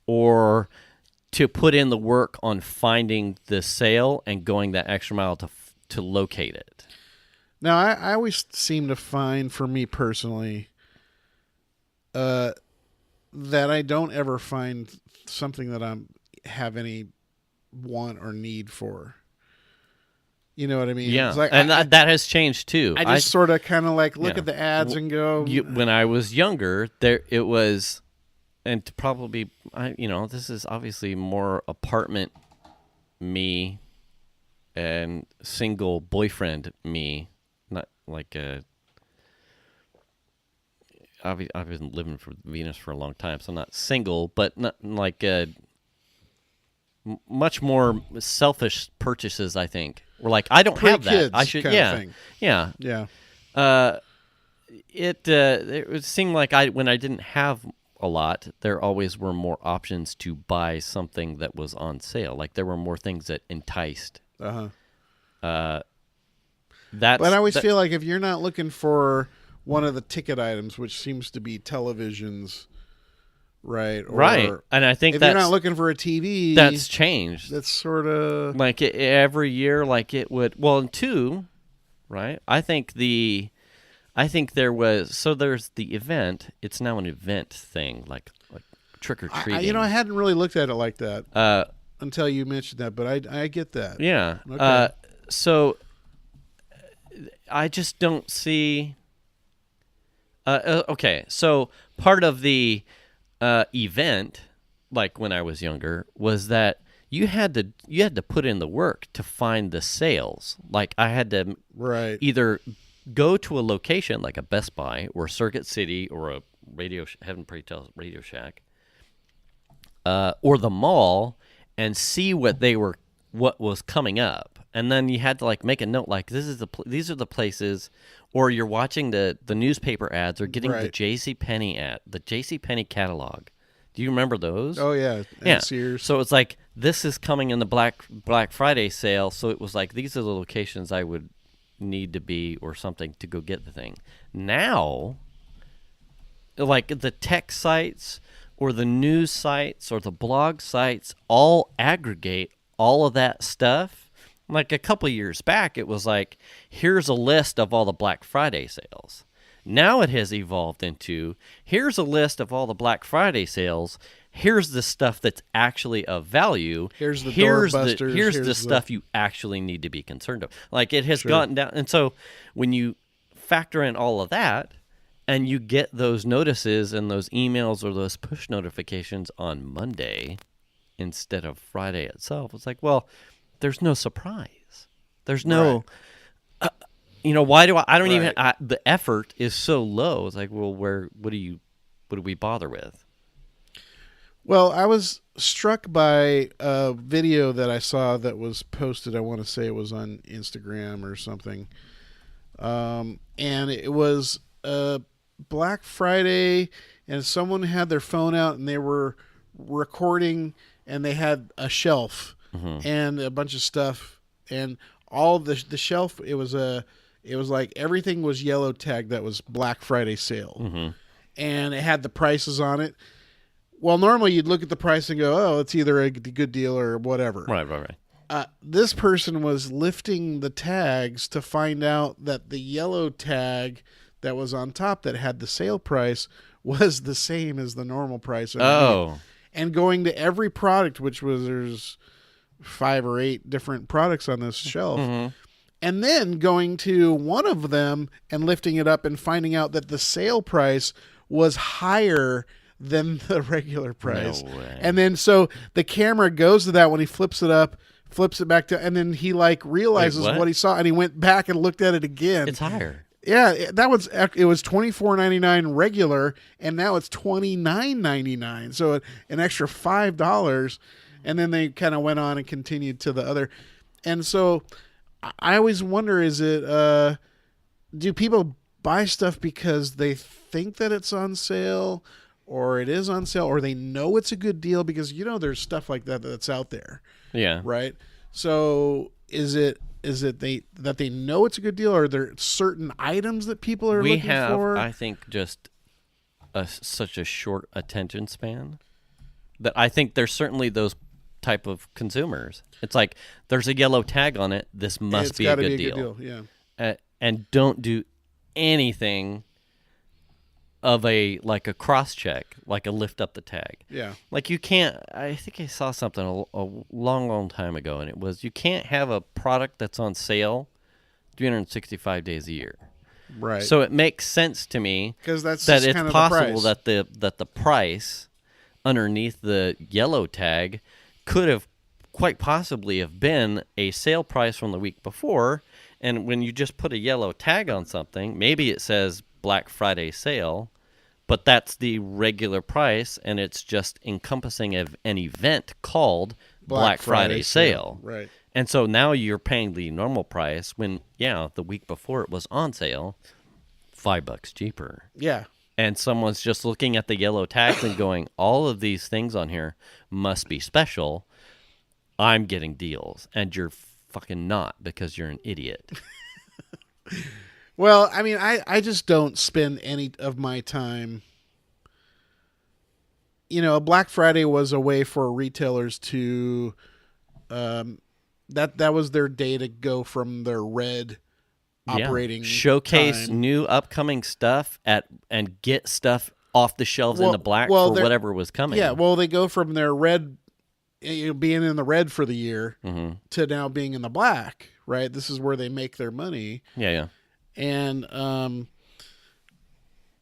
or to put in the work on finding the sale and going that extra mile to locate it. Now, I always seem to find, for me personally, that I don't ever find something that I have any want or need for. You know what I mean? Yeah, It's like and that has changed too. I just sort of kind of like look Yeah. at the ads and go. When I was younger, there it was, and to probably, this is obviously more apartment me and single boyfriend me, not like I've been living for Venus for a long time, so I'm not single, but not like much more selfish purchases. I think we're like, I don't have that. Pre-kids I should, kind of thing. yeah. Yeah. It seemed like when I didn't have a lot, there always were more options to buy something that was on sale. Like there were more things that enticed. But I always feel like if you're not looking for one of the ticket items, which seems to be televisions, right? Or right. And I think if you're not looking for a TV, that's changed. That's sort of like every year, like it would. Well, and two, right? I think there was, so there's the event. It's now an event thing, like trick or treating. I hadn't really looked at it like that until you mentioned that, but I get that. Yeah. Okay. So I just don't see. Okay, so part of the event, like when I was younger, was that you had to put in the work to find the sales. Like I had to either go to a location like a Best Buy or Circuit City or a Heaven Pray Tell Radio Shack, or the mall, and see what was coming up, and then you had to like make a note like these are the places, or you're watching the newspaper ads or getting the JCPenney ad, the JCPenney catalog. Do you remember those? Oh yeah, yeah. Sears. So it's like this is coming in the Black Friday sale, so it was like these are the locations I would need to be or something to go get the thing. Now, like the tech sites or the news sites or the blog sites all aggregate all of that stuff. Like a couple of years back, it was like, here's a list of all the Black Friday sales. Now it has evolved into, here's a list of all the Black Friday sales. Here's the stuff that's actually of value. Here's the doorbusters. Here's the stuff you actually need to be concerned of. Like it has gotten down. And so when you factor in all of that and you get those notices and those emails or those push notifications on Monday instead of Friday itself, it's like, well, there's no surprise. There's no, why do I don't even, the effort is so low. It's like, well, what do we bother with? Well, I was struck by a video that I saw that was posted. I want to say it was on Instagram or something. And it was Black Friday, and someone had their phone out and they were recording, and they had a shelf and a bunch of stuff, and all the shelf. It was like everything was yellow tagged that was Black Friday sale, and it had the prices on it. Well, normally you'd look at the price and go, "Oh, it's either a good deal or whatever." Right. This person was lifting the tags to find out that the yellow tag that was on top that had the sale price was the same as the normal price. And going to every product, which was there's 5 or 8 different products on this shelf, and then going to one of them and lifting it up and finding out that the sale price was higher than the regular price. No way. And then so the camera goes to that when he flips it up, flips it back to, and then he like realizes what he saw, and he went back and looked at it again. It's higher. Yeah, it was $24.99 regular, and now it's $29.99. So an extra $5, and then they kind of went on and continued to the other. And so I always wonder: is it do people buy stuff because they think that it's on sale, or it is on sale, or they know it's a good deal? Because there's stuff like that that's out there. Yeah. Right. So is it they know it's a good deal, or are there certain items that people are We looking have, for? I think, just such a short attention span that I think there's certainly those type of consumers. It's like there's a yellow tag on it. This must It's be got a to be good a good deal. deal. Yeah. And don't do anything of a cross check, like a lift up the tag. Yeah. Like you can't. I think I saw something a long time ago, and it was you can't have a product that's on sale 365 days a year. Right. So it makes sense to me because that's that just it's kind of possible the price. that the price underneath the yellow tag could have quite possibly have been a sale price from the week before. And when you just put a yellow tag on something, maybe it says Black Friday sale, but that's the regular price, and it's just encompassing of an event called Black Friday sale. Right. And so now you're paying the normal price when, the week before it was on sale, $5 cheaper. Yeah. And someone's just looking at the yellow tags and going, all of these things on here must be special. I'm getting deals. And you're fucking not, because you're an idiot. Well, I mean, I just don't spend any of my time. Black Friday was a way for retailers to, that was their day to go from their red operating showcase time. new upcoming stuff and get stuff off the shelves into black for whatever was coming. Yeah, well, they go from their red, being in the red for the year, Mm-hmm. to now being in the black. Right, this is where they make their money. Yeah. And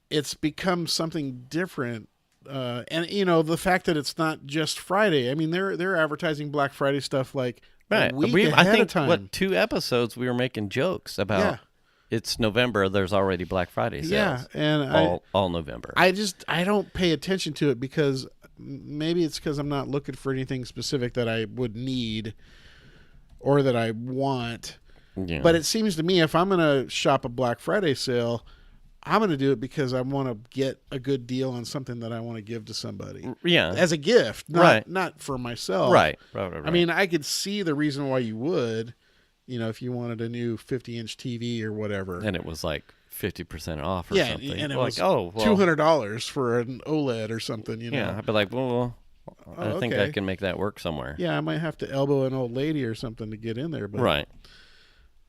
it's become something different. And the fact that it's not just Friday. I mean, they're advertising Black Friday stuff like Right. a week ahead I think of time. 2 episodes we were making jokes about. Yeah. It's November. There's already Black Friday sales. Yeah, and all November. I don't pay attention to it because maybe it's because I'm not looking for anything specific that I would need or that I want. Yeah. But it seems to me if I'm going to shop a Black Friday sale, I'm going to do it because I want to get a good deal on something that I want to give to somebody. Yeah. As a gift, not for myself. Right. I mean, I could see the reason why you would, if you wanted a new 50-inch TV or whatever. And it was like 50% off or something. And it like, was $200 for an OLED or something, Yeah, I'd be like, well, I think okay. I can make that work somewhere. Yeah, I might have to elbow an old lady or something to get in there. But, Right.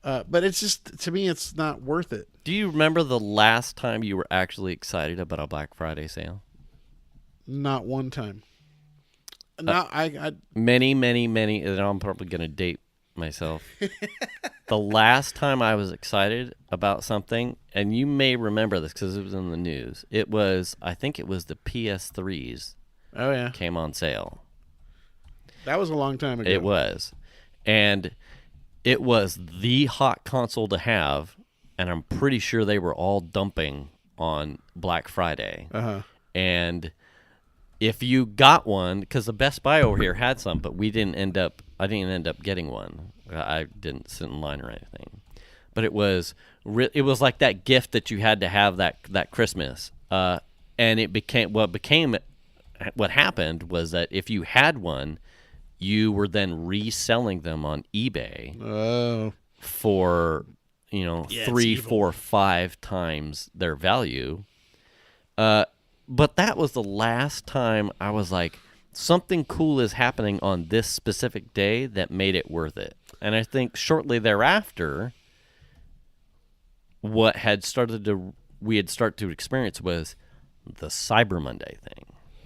But it's just, to me, it's not worth it. Do you remember the last time you were actually excited about a Black Friday sale? Not one time. I Many, and I'm probably going to date myself. The last time I was excited about something, and you may remember this because it was in the news, I think it was the PS3s Oh, yeah. came on sale. That was a long time ago. It was. And it was the hot console to have, and I'm pretty sure they were all dumping on Black Friday. Uh-huh. And if you got one, because the Best Buy over here had some, but I didn't end up getting one. I didn't sit in line or anything. But it was like that gift that you had to have that Christmas. And what happened was that if you had one, you were then reselling them on eBay for 3, 4, 5 times their value. But that was the last time I was like, something cool is happening on this specific day that made it worth it. And I think shortly thereafter, we had started to experience was the Cyber Monday thing.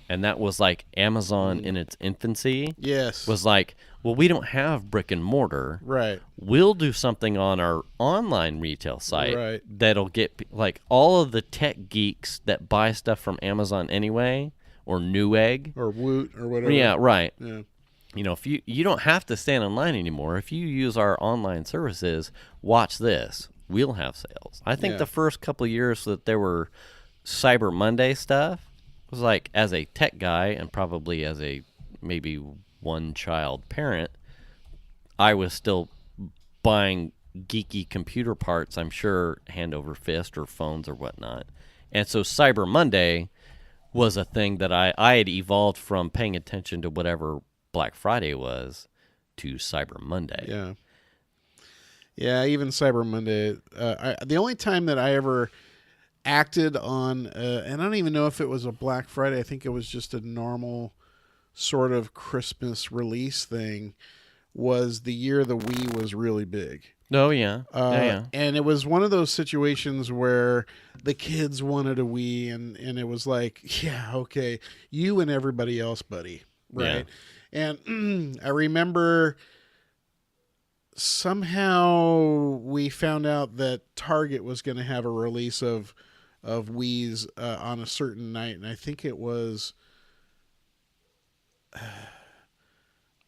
And that was like Amazon in its infancy. Yes. Was like, well, we don't have brick and mortar. Right. We'll do something on our online retail site Right. that'll get like all of the tech geeks that buy stuff from Amazon anyway, or Newegg. Or Woot or whatever. Yeah, right. Yeah. If you don't have to stand in line anymore. If you use our online services, watch this. We'll have sales. I think Yeah. the first couple of years that there were Cyber Monday stuff was like, as a tech guy and probably as a maybe one-child parent, I was still buying geeky computer parts, I'm sure, hand over fist or phones or whatnot. And so Cyber Monday was a thing that I had evolved from paying attention to whatever Black Friday was to Cyber Monday. Yeah. Yeah, even Cyber Monday. The only time that I ever acted on, and I don't even know if it was a Black Friday. I think it was just a normal sort of Christmas release thing, was the year the Wii was really big. Oh, yeah. Yeah. And it was one of those situations where the kids wanted a Wii, and it was like, yeah, okay, you and everybody else, buddy. Right. Yeah. And I remember somehow we found out that Target was going to have a release of Wii's on a certain night. And I think it was,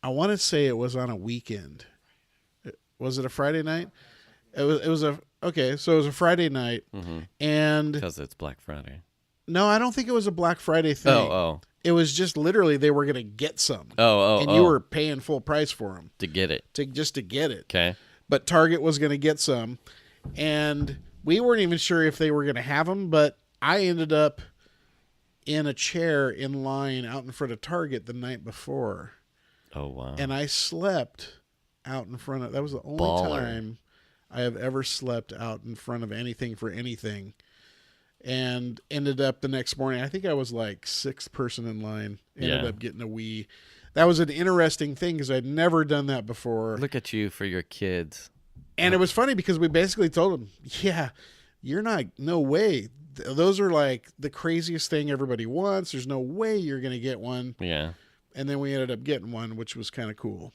I want to say it was on a weekend. Was it a Friday night? So it was a Friday night, and because it's Black Friday. No, I don't think it was a Black Friday thing. Oh. It was just literally they were going to get some. And you were paying full price for them to get it. Just to get it. Okay. But Target was going to get some, and we weren't even sure if they were going to have them. But I ended up in a chair in line out in front of Target the night before. Oh wow! And I slept out in front of. That was the only time I have ever slept out in front of anything for anything. And ended up the next morning, I think I was like sixth person in line. Ended up getting a Wii. That was an interesting thing because I'd never done that before. Look at you for your kids. And it was funny because we basically told them, yeah, you're not, no way. Those are like the craziest thing everybody wants. There's no way you're going to get one. Yeah. And then we ended up getting one, which was kind of cool.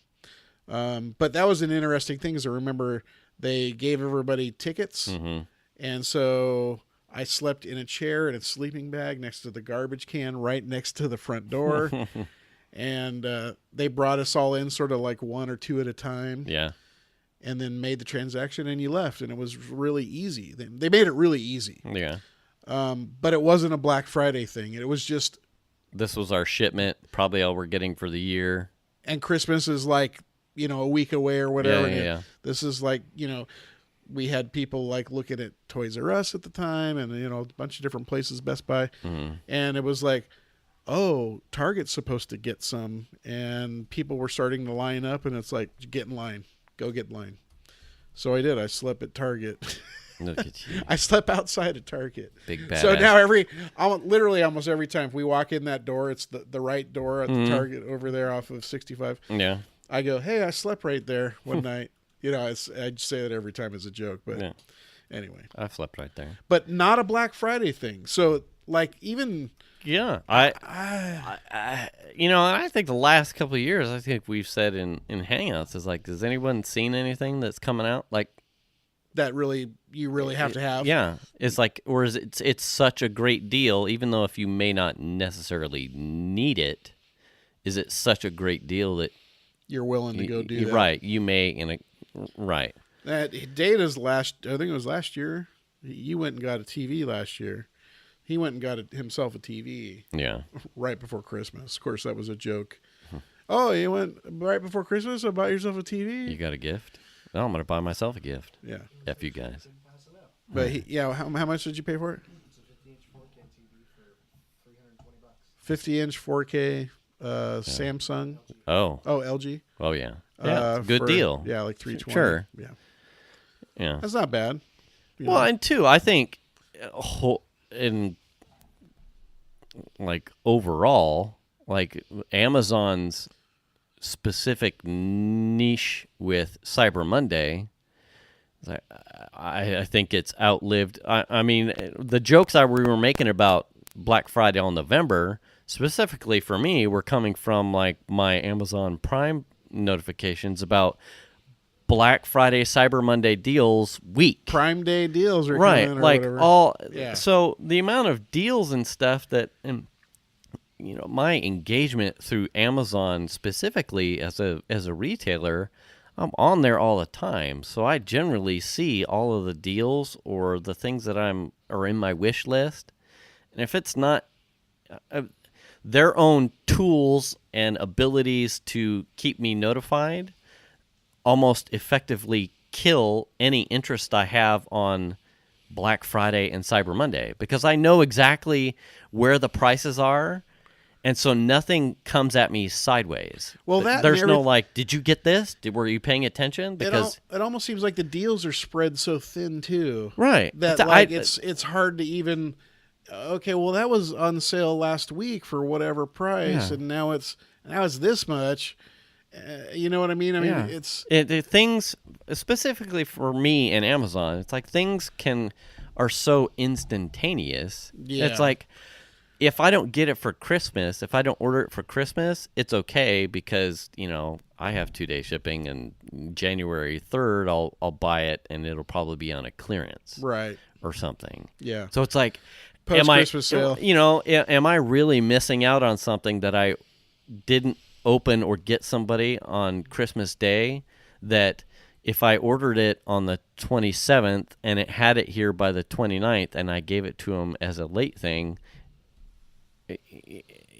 But that was an interesting thing because I remember they gave everybody tickets. Mm-hmm. And so I slept in a chair in a sleeping bag next to the garbage can right next to the front door. And they brought us all in sort of like one or two at a time. Yeah. And then made the transaction and you left. And it was really easy. They made it really easy. Yeah. But it wasn't a Black Friday thing. It was just... This was our shipment, probably all we're getting for the year. And Christmas is like, a week away or whatever. Yeah. This is like, we had people like looking at Toys R Us at the time and, a bunch of different places, Best Buy. Mm-hmm. And it was like, oh, Target's supposed to get some. And people were starting to line up and it's like, get in line. Go get in line. So I did. I slept at Target. Look at you. I slept outside at Target. Big badass. So now literally almost every time if we walk in that door, it's the right door at the Target over there off of 65. Yeah. I go, hey, I slept right there one night. I say that every time as a joke, but anyway. I slept right there. But not a Black Friday thing. So like even... Yeah. I think the last couple of years, I think we've said in Hangouts is like, has anyone seen anything that's coming out? Like, that you really have to have. Yeah. It's like, or is it's such a great deal, even though if you may not necessarily need it, is it such a great deal that you're willing to go do that? Right. You may, right. Data's I think it was last year. You went and got a TV last year. He went and got himself a TV. Yeah. Right before Christmas. Of course, that was a joke. Oh, you went right before Christmas and bought yourself a TV? You got a gift? No, I'm going to buy myself a gift. Yeah. F you guys. But how much did you pay for it? It's a 50-inch 4K TV for $320. 50-inch 4K Samsung. Oh, LG. Oh, yeah. Yeah, good deal. Yeah, like $320. Sure. Yeah. That's not bad. Well, and two, I think in like overall, like Amazon's specific niche with Cyber Monday, I think it's outlived. I mean, the jokes that we were making about Black Friday on November, specifically for me, were coming from like my Amazon Prime notifications about Black Friday, Cyber Monday deals week. Prime Day deals are right, coming or like whatever. all. Yeah. So the amount of deals and stuff that, my engagement through Amazon specifically as a retailer, I'm on there all the time. So I generally see all of the deals or the things that are in my wish list, and if it's not their own tools and abilities to keep me notified, almost effectively kill any interest I have on Black Friday and Cyber Monday, because I know exactly where the prices are, And so nothing comes at me sideways. Well, that there's and no like, did you get this? Were you paying attention? It, Because it almost seems like the deals are spread so thin too, right, that it's hard to even. Okay, well that was on sale last week for whatever price, Yeah. and now it's this much. You know what I mean? I mean, it's things specifically for me and Amazon. It's like things are so instantaneous. Yeah. It's like if I don't get it for Christmas, if I don't order it for Christmas, it's okay because I have 2-day shipping, and January 3rd I'll buy it, and it'll probably be on a clearance right. or something. Yeah. So it's like, Post-Christmas sale. Am I really missing out on something that I didn't open or get somebody on Christmas Day, that if I ordered it on the 27th and it had it here by the 29th and I gave it to them as a late thing, it's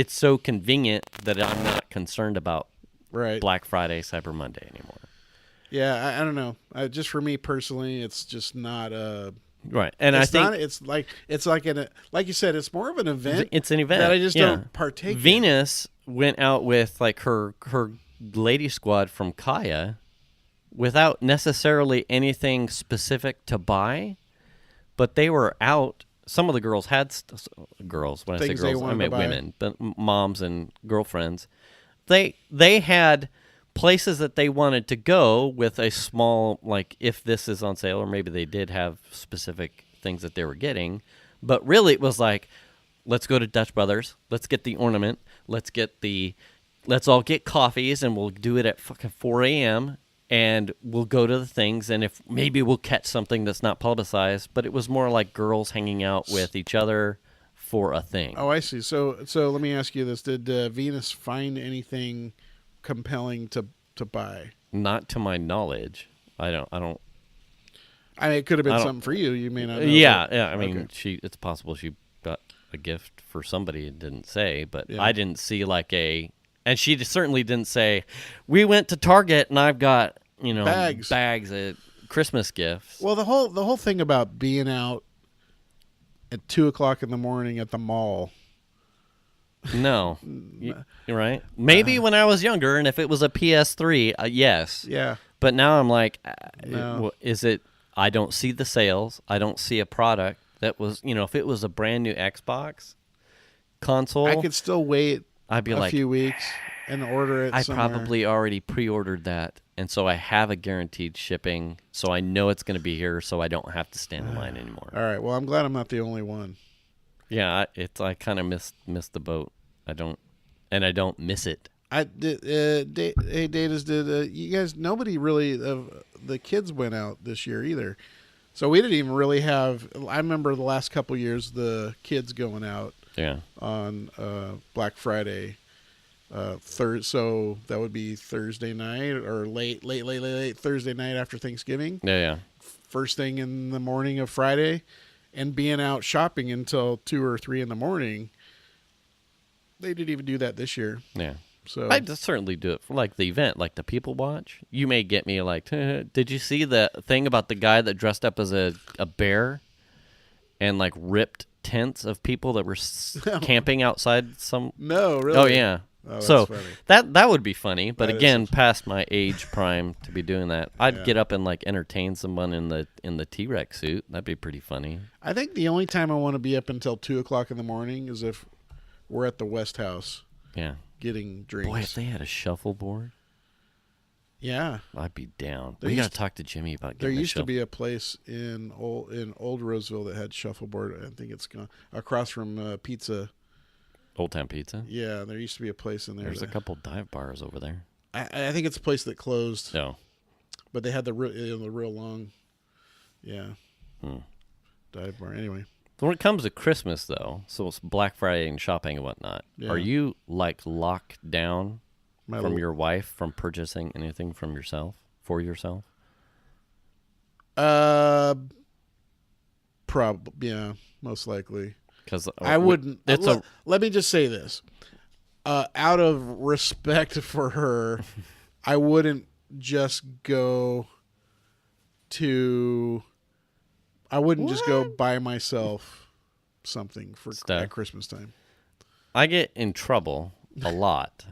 so convenient that I'm not concerned about Right. Black Friday, Cyber Monday anymore. Yeah, I don't know. Just for me personally, it's just not Right. And I think it's like like you said, it's more of an event. it's an event that I just yeah. don't partake in. Venus went out with like her lady squad from Kaya without necessarily anything specific to buy, but they were out. Some of the girls had girls. When I say Things they girls, I wanted mean to buy. women, but moms and girlfriends. They had places that they wanted to go with a small, like, if this is on sale, or maybe they did have specific things that they were getting, but really it was like, let's go to Dutch Brothers, let's get the ornament, let's all get coffees, and we'll do it at fucking 4 a.m. and we'll go to the things, and if maybe we'll catch something that's not publicized. But it was more like girls hanging out with each other for a thing. Oh, I see. So let me ask you this: did Venus find anything compelling to buy? Not to my knowledge. I don't. I mean, it could have been something for you. You may not know. Yeah. I mean, okay. it's possible she got a gift for somebody and didn't say, but Yeah. I didn't see and she certainly didn't say, we went to Target and I've got, bags of Christmas gifts. Well, the whole thing about being out at 2:00 in the morning at the mall. No. You're right. Maybe when I was younger, and if it was a PS3, yes. Yeah. But now I'm like, No. is it, I don't see the sales. I don't see a product that was, if it was a brand new Xbox console, I could still wait I'd be a like, few weeks and order it I somewhere. probably already pre-ordered that, and so I have a guaranteed shipping, so I know it's going to be here, so I don't have to stand in line anymore. All right. Well, I'm glad I'm not the only one. Yeah, I kind of missed the boat. I don't miss it. I did. Hey, Datas, did you guys? Nobody really of the kids went out this year either, so we didn't even really have. I remember the last couple years the kids going out. Yeah. On Black Friday, so that would be Thursday night or late Thursday night after Thanksgiving. Yeah. First thing in the morning of Friday, and being out shopping until 2 or 3 in the morning. They didn't even do that this year. Yeah. So I'd certainly do it for like the event, like the people watch. You may get me like, did you see the thing about the guy that dressed up as a bear and like ripped tents of people that were camping outside some? No, really. Oh yeah. Oh, that's so funny. that would be funny, but That is again, past my age prime to be doing that. I'd Yeah. get up and like entertain someone in the T-Rex suit. That'd be pretty funny. I think the only time I want to be up until 2:00 in the morning is if we're at the West House Yeah. getting drinks. Boy, if they had a shuffleboard, Yeah. I'd be down. There We got used to talk to Jimmy about There getting used to be a place in Old Roseville that had shuffleboard. I think it's gone across from Pizza. Old Town Pizza. Yeah, there used to be a place in there. There's a couple dive bars over there. I think it's a place that closed. No. But they had the real long, dive bar. Anyway, So when it comes to Christmas, though, so it's Black Friday and shopping and whatnot, Yeah. are you like locked down my from little- your wife from purchasing anything from yourself for yourself? Most likely. Because I wouldn't. It's let me just say this. Out of respect for her, I wouldn't just go to. I wouldn't just go by myself something for Stuff. at Christmas time. I get in trouble a lot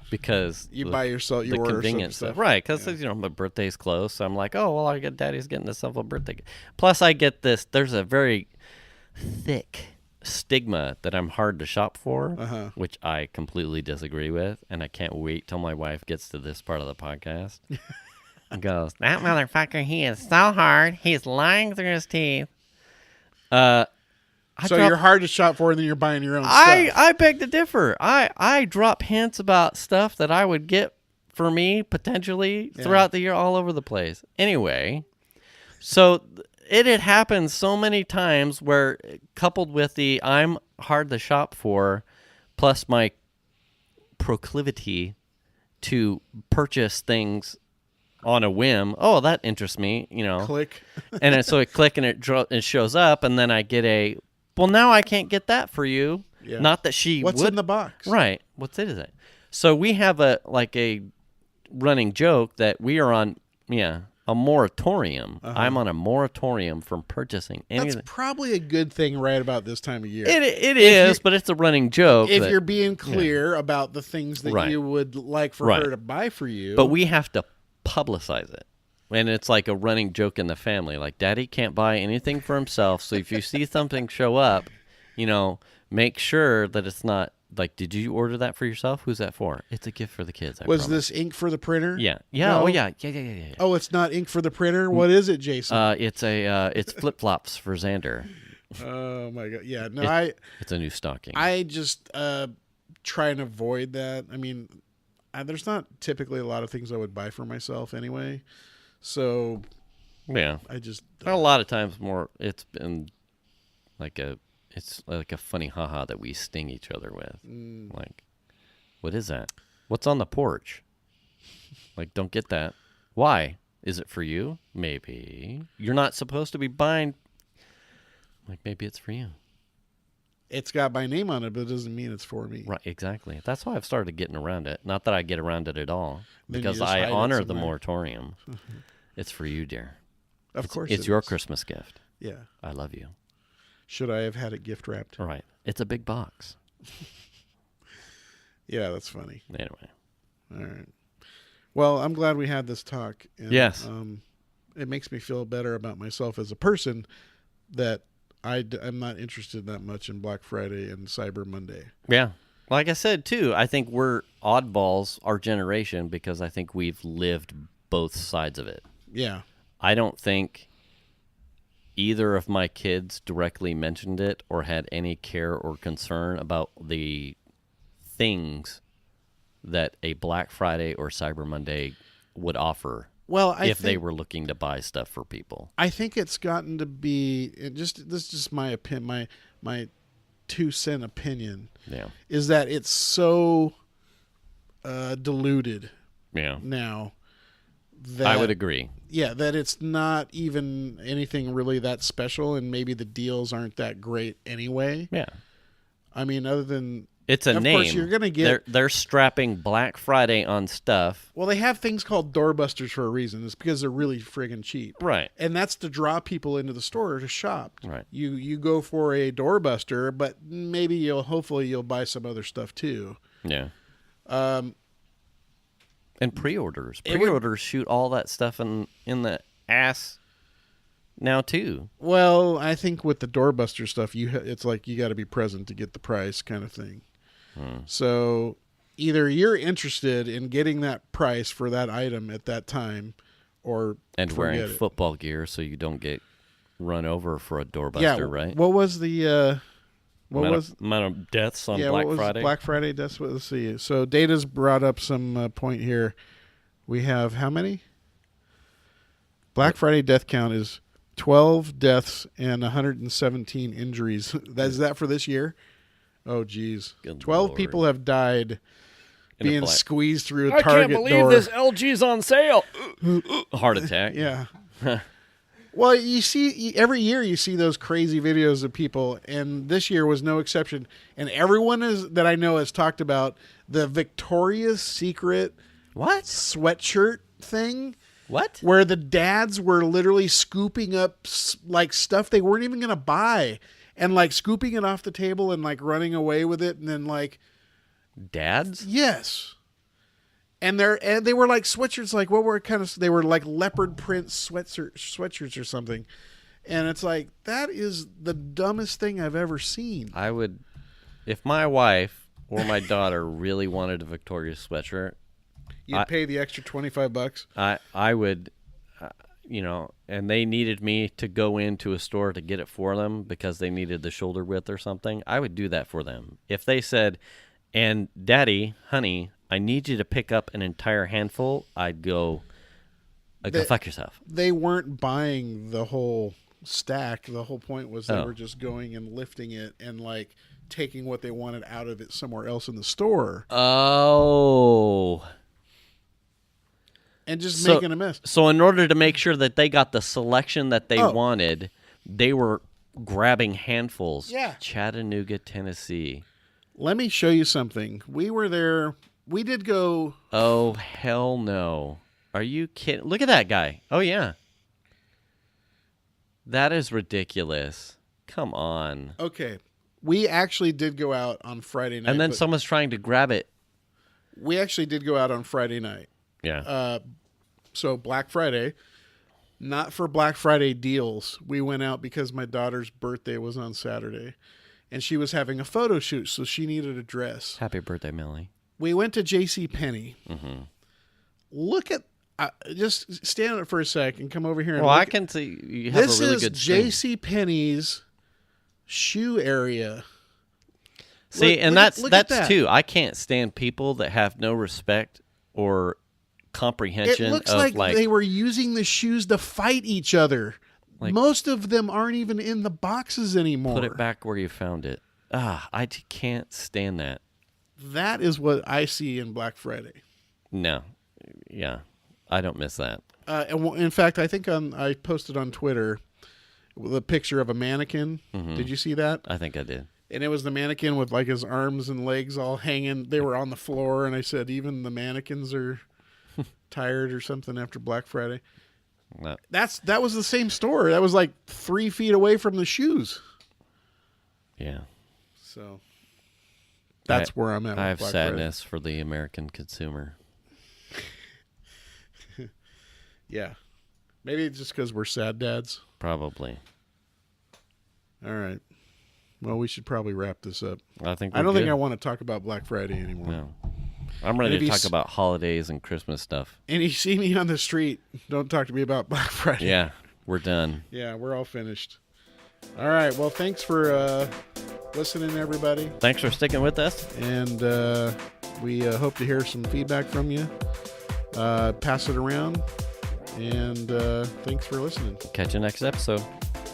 because You buy yourself, you the order convenience stuff, right? Because my birthday's close, so I'm like, oh well, I get Daddy's getting himself a birthday. Plus, I get this. There's a very thick stigma that I'm hard to shop for, which I completely disagree with, and I can't wait till my wife gets to this part of the podcast and goes, "That motherfucker, he is so hard. He's lying through his teeth." You're hard to shop for, and then you're buying your own stuff. I beg to differ. I drop hints about stuff that I would get for me potentially throughout the year all over the place. Anyway, so it had happened so many times where, coupled with the I'm hard to shop for, plus my proclivity to purchase things on a whim. Oh, that interests me, Click. And so it click and it shows up, and then I get well, now I can't get that for you. Yeah. Not that she What's would. in the box? Right. What's it? So we have a running joke that we are on, a moratorium. I'm on a moratorium from purchasing anything. That's probably a good thing right about this time of year. It is, but it's a running joke. If you're being clear about the things that Right. you would like for her to buy for you. But we have to publicize it. And it's like a running joke in the family. Like, Daddy can't buy anything for himself, so if you see something show up, make sure that it's not like, did you order that for yourself? Who's that for? It's a gift for the kids. Was this ink for the printer? Yeah. No? Oh, yeah. Oh, it's not ink for the printer? What is it, Jason? It's flip-flops for Xander. Oh, my God. Yeah, no, It's a new stocking. I just try and avoid that. I mean, there's not typically a lot of things I would buy for myself anyway. So, yeah. I just... a lot of times more, it's been it's like a funny haha that we sting each other with. Like, what is that? What's on the porch? Like, don't get that. Why? Is it for you? Maybe. You're not supposed to be buying. Like, maybe it's for you. It's got my name on it, but it doesn't mean it's for me. Right, exactly. That's why I've started getting around it. Not that I get around it at all, Then because you just I hide it honor the somewhere. moratorium. It's for you, dear. Of course It's it your is. Christmas gift. Yeah. I love you. Should I have had it gift wrapped? All right. It's a big box. Yeah, that's funny. Anyway. All right. Well, I'm glad we had this talk. And, Yes. It makes me feel better about myself as a person that I'm not interested that much in Black Friday and Cyber Monday. Yeah. Like I said, too, I think we're oddballs, our generation, because I think we've lived both sides of it. Yeah. I don't think either of my kids directly mentioned it or had any care or concern about the things that a Black Friday or Cyber Monday would offer. Well, if they were looking to buy stuff for people. I think it's gotten to be this is just my opinion, my 2-cent opinion. Yeah. Is that it's so diluted Yeah. now that I would agree. Yeah, that it's not even anything really that special, and maybe the deals aren't that great anyway. Yeah. I mean, other than it's a name. Of course, you're gonna get. They're strapping Black Friday on stuff. Well, they have things called doorbusters for a reason. It's because they're really friggin' cheap, right? And that's to draw people into the store to shop. Right. You go for a doorbuster, but maybe hopefully you'll buy some other stuff too. Yeah. And pre-orders. Pre-orders shoot all that stuff in the ass now too. Well, I think with the doorbuster stuff, it's like you got to be present to get the price kind of thing. So either you're interested in getting that price for that item at that time, or wearing it. football gear so you don't get run over for a doorbuster, right? What was the amount of deaths on Black Friday? Black Friday deaths. Let's see. So Data's brought up some point here. We have how many? Black Friday death count is 12 deaths and 117 injuries. Is that for this year? Oh, geez. 12 people have died being squeezed through a Target door. I can't believe this LG's on sale. Heart attack. Yeah. Well, you see, every year you see those crazy videos of people, and this year was no exception. And everyone that I know has talked about the Victoria's Secret sweatshirt thing. What? Where the dads were literally scooping up like stuff they weren't even going to buy. and like scooping it off the table and like running away with it, and then like Dads? yes. And they were like sweatshirts, like what were kind of, they were like leopard print sweatshirts or something. And it's like, that is the dumbest thing I've ever seen. I would, if my wife or my daughter really wanted a Victoria's sweatshirt, You'd pay the extra $25. I would, and they needed me to go into a store to get it for them because they needed the shoulder width or something, I would do that for them. If they said, and Daddy, honey, I need you to pick up an entire handful, I'd go fuck yourself. They weren't buying the whole stack. The whole point was they Oh. were just going and lifting it and like taking what they wanted out of it somewhere else in the store Oh. and just making a mess. So in order to make sure that they got the selection that they wanted, they were grabbing handfuls. Yeah. Chattanooga, Tennessee. Let me show you something. We were there. We did go. Oh, hell no. Are you kidding? Look at that guy. Oh, yeah. That is ridiculous. Come on. Okay. We actually did go out on Friday night. And then but someone's trying to grab it. we actually did go out on Friday night. Yeah. So Black Friday, not for Black Friday deals. We went out because my daughter's birthday was on Saturday, and she was having a photo shoot, so she needed a dress. Happy birthday, Millie. We went to J.C. Penney. Mm-hmm. Look at, just stand on it for a sec and come over here. And Well, I look can see you have this a really is good string. J.C. Penney's shoe area. See, and look at that's that. too. I can't stand people that have no respect or comprehension It looks of like they were using the shoes to fight each other. Like- Most of them aren't even in the boxes anymore. put it back where you found it. Can't stand that. That is what I see in Black Friday. No. Yeah. I don't miss that. In fact, I think I posted on Twitter the picture of a mannequin. Mm-hmm. Did you see that? I think I did. And it was the mannequin with like his arms and legs all hanging. They were on the floor, and I said, even the mannequins are tired or something after Black Friday. No. That was the same store. That was like 3 feet away from the shoes. Yeah. So that's where I'm at. With I have Black sadness for the American consumer. Friday. Yeah, maybe it's just because we're sad dads. Probably. All right. Well, we should probably wrap this up. I think I don't think I good. want to talk about Black Friday anymore. No. I'm ready And to if talk you about holidays and Christmas stuff. And you see me on the street, don't talk to me about Black Friday. Yeah, we're done. Yeah, we're all finished. All right. Well, thanks for listening, everybody. Thanks for sticking with us. And we hope to hear some feedback from you. Pass it around. And thanks for listening. Catch you next episode.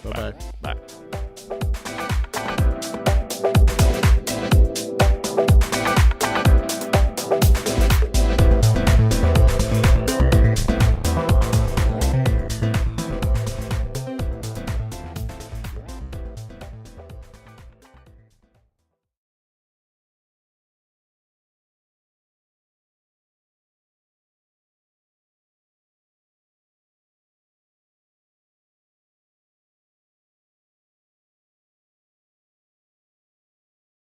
Bye-bye. Bye.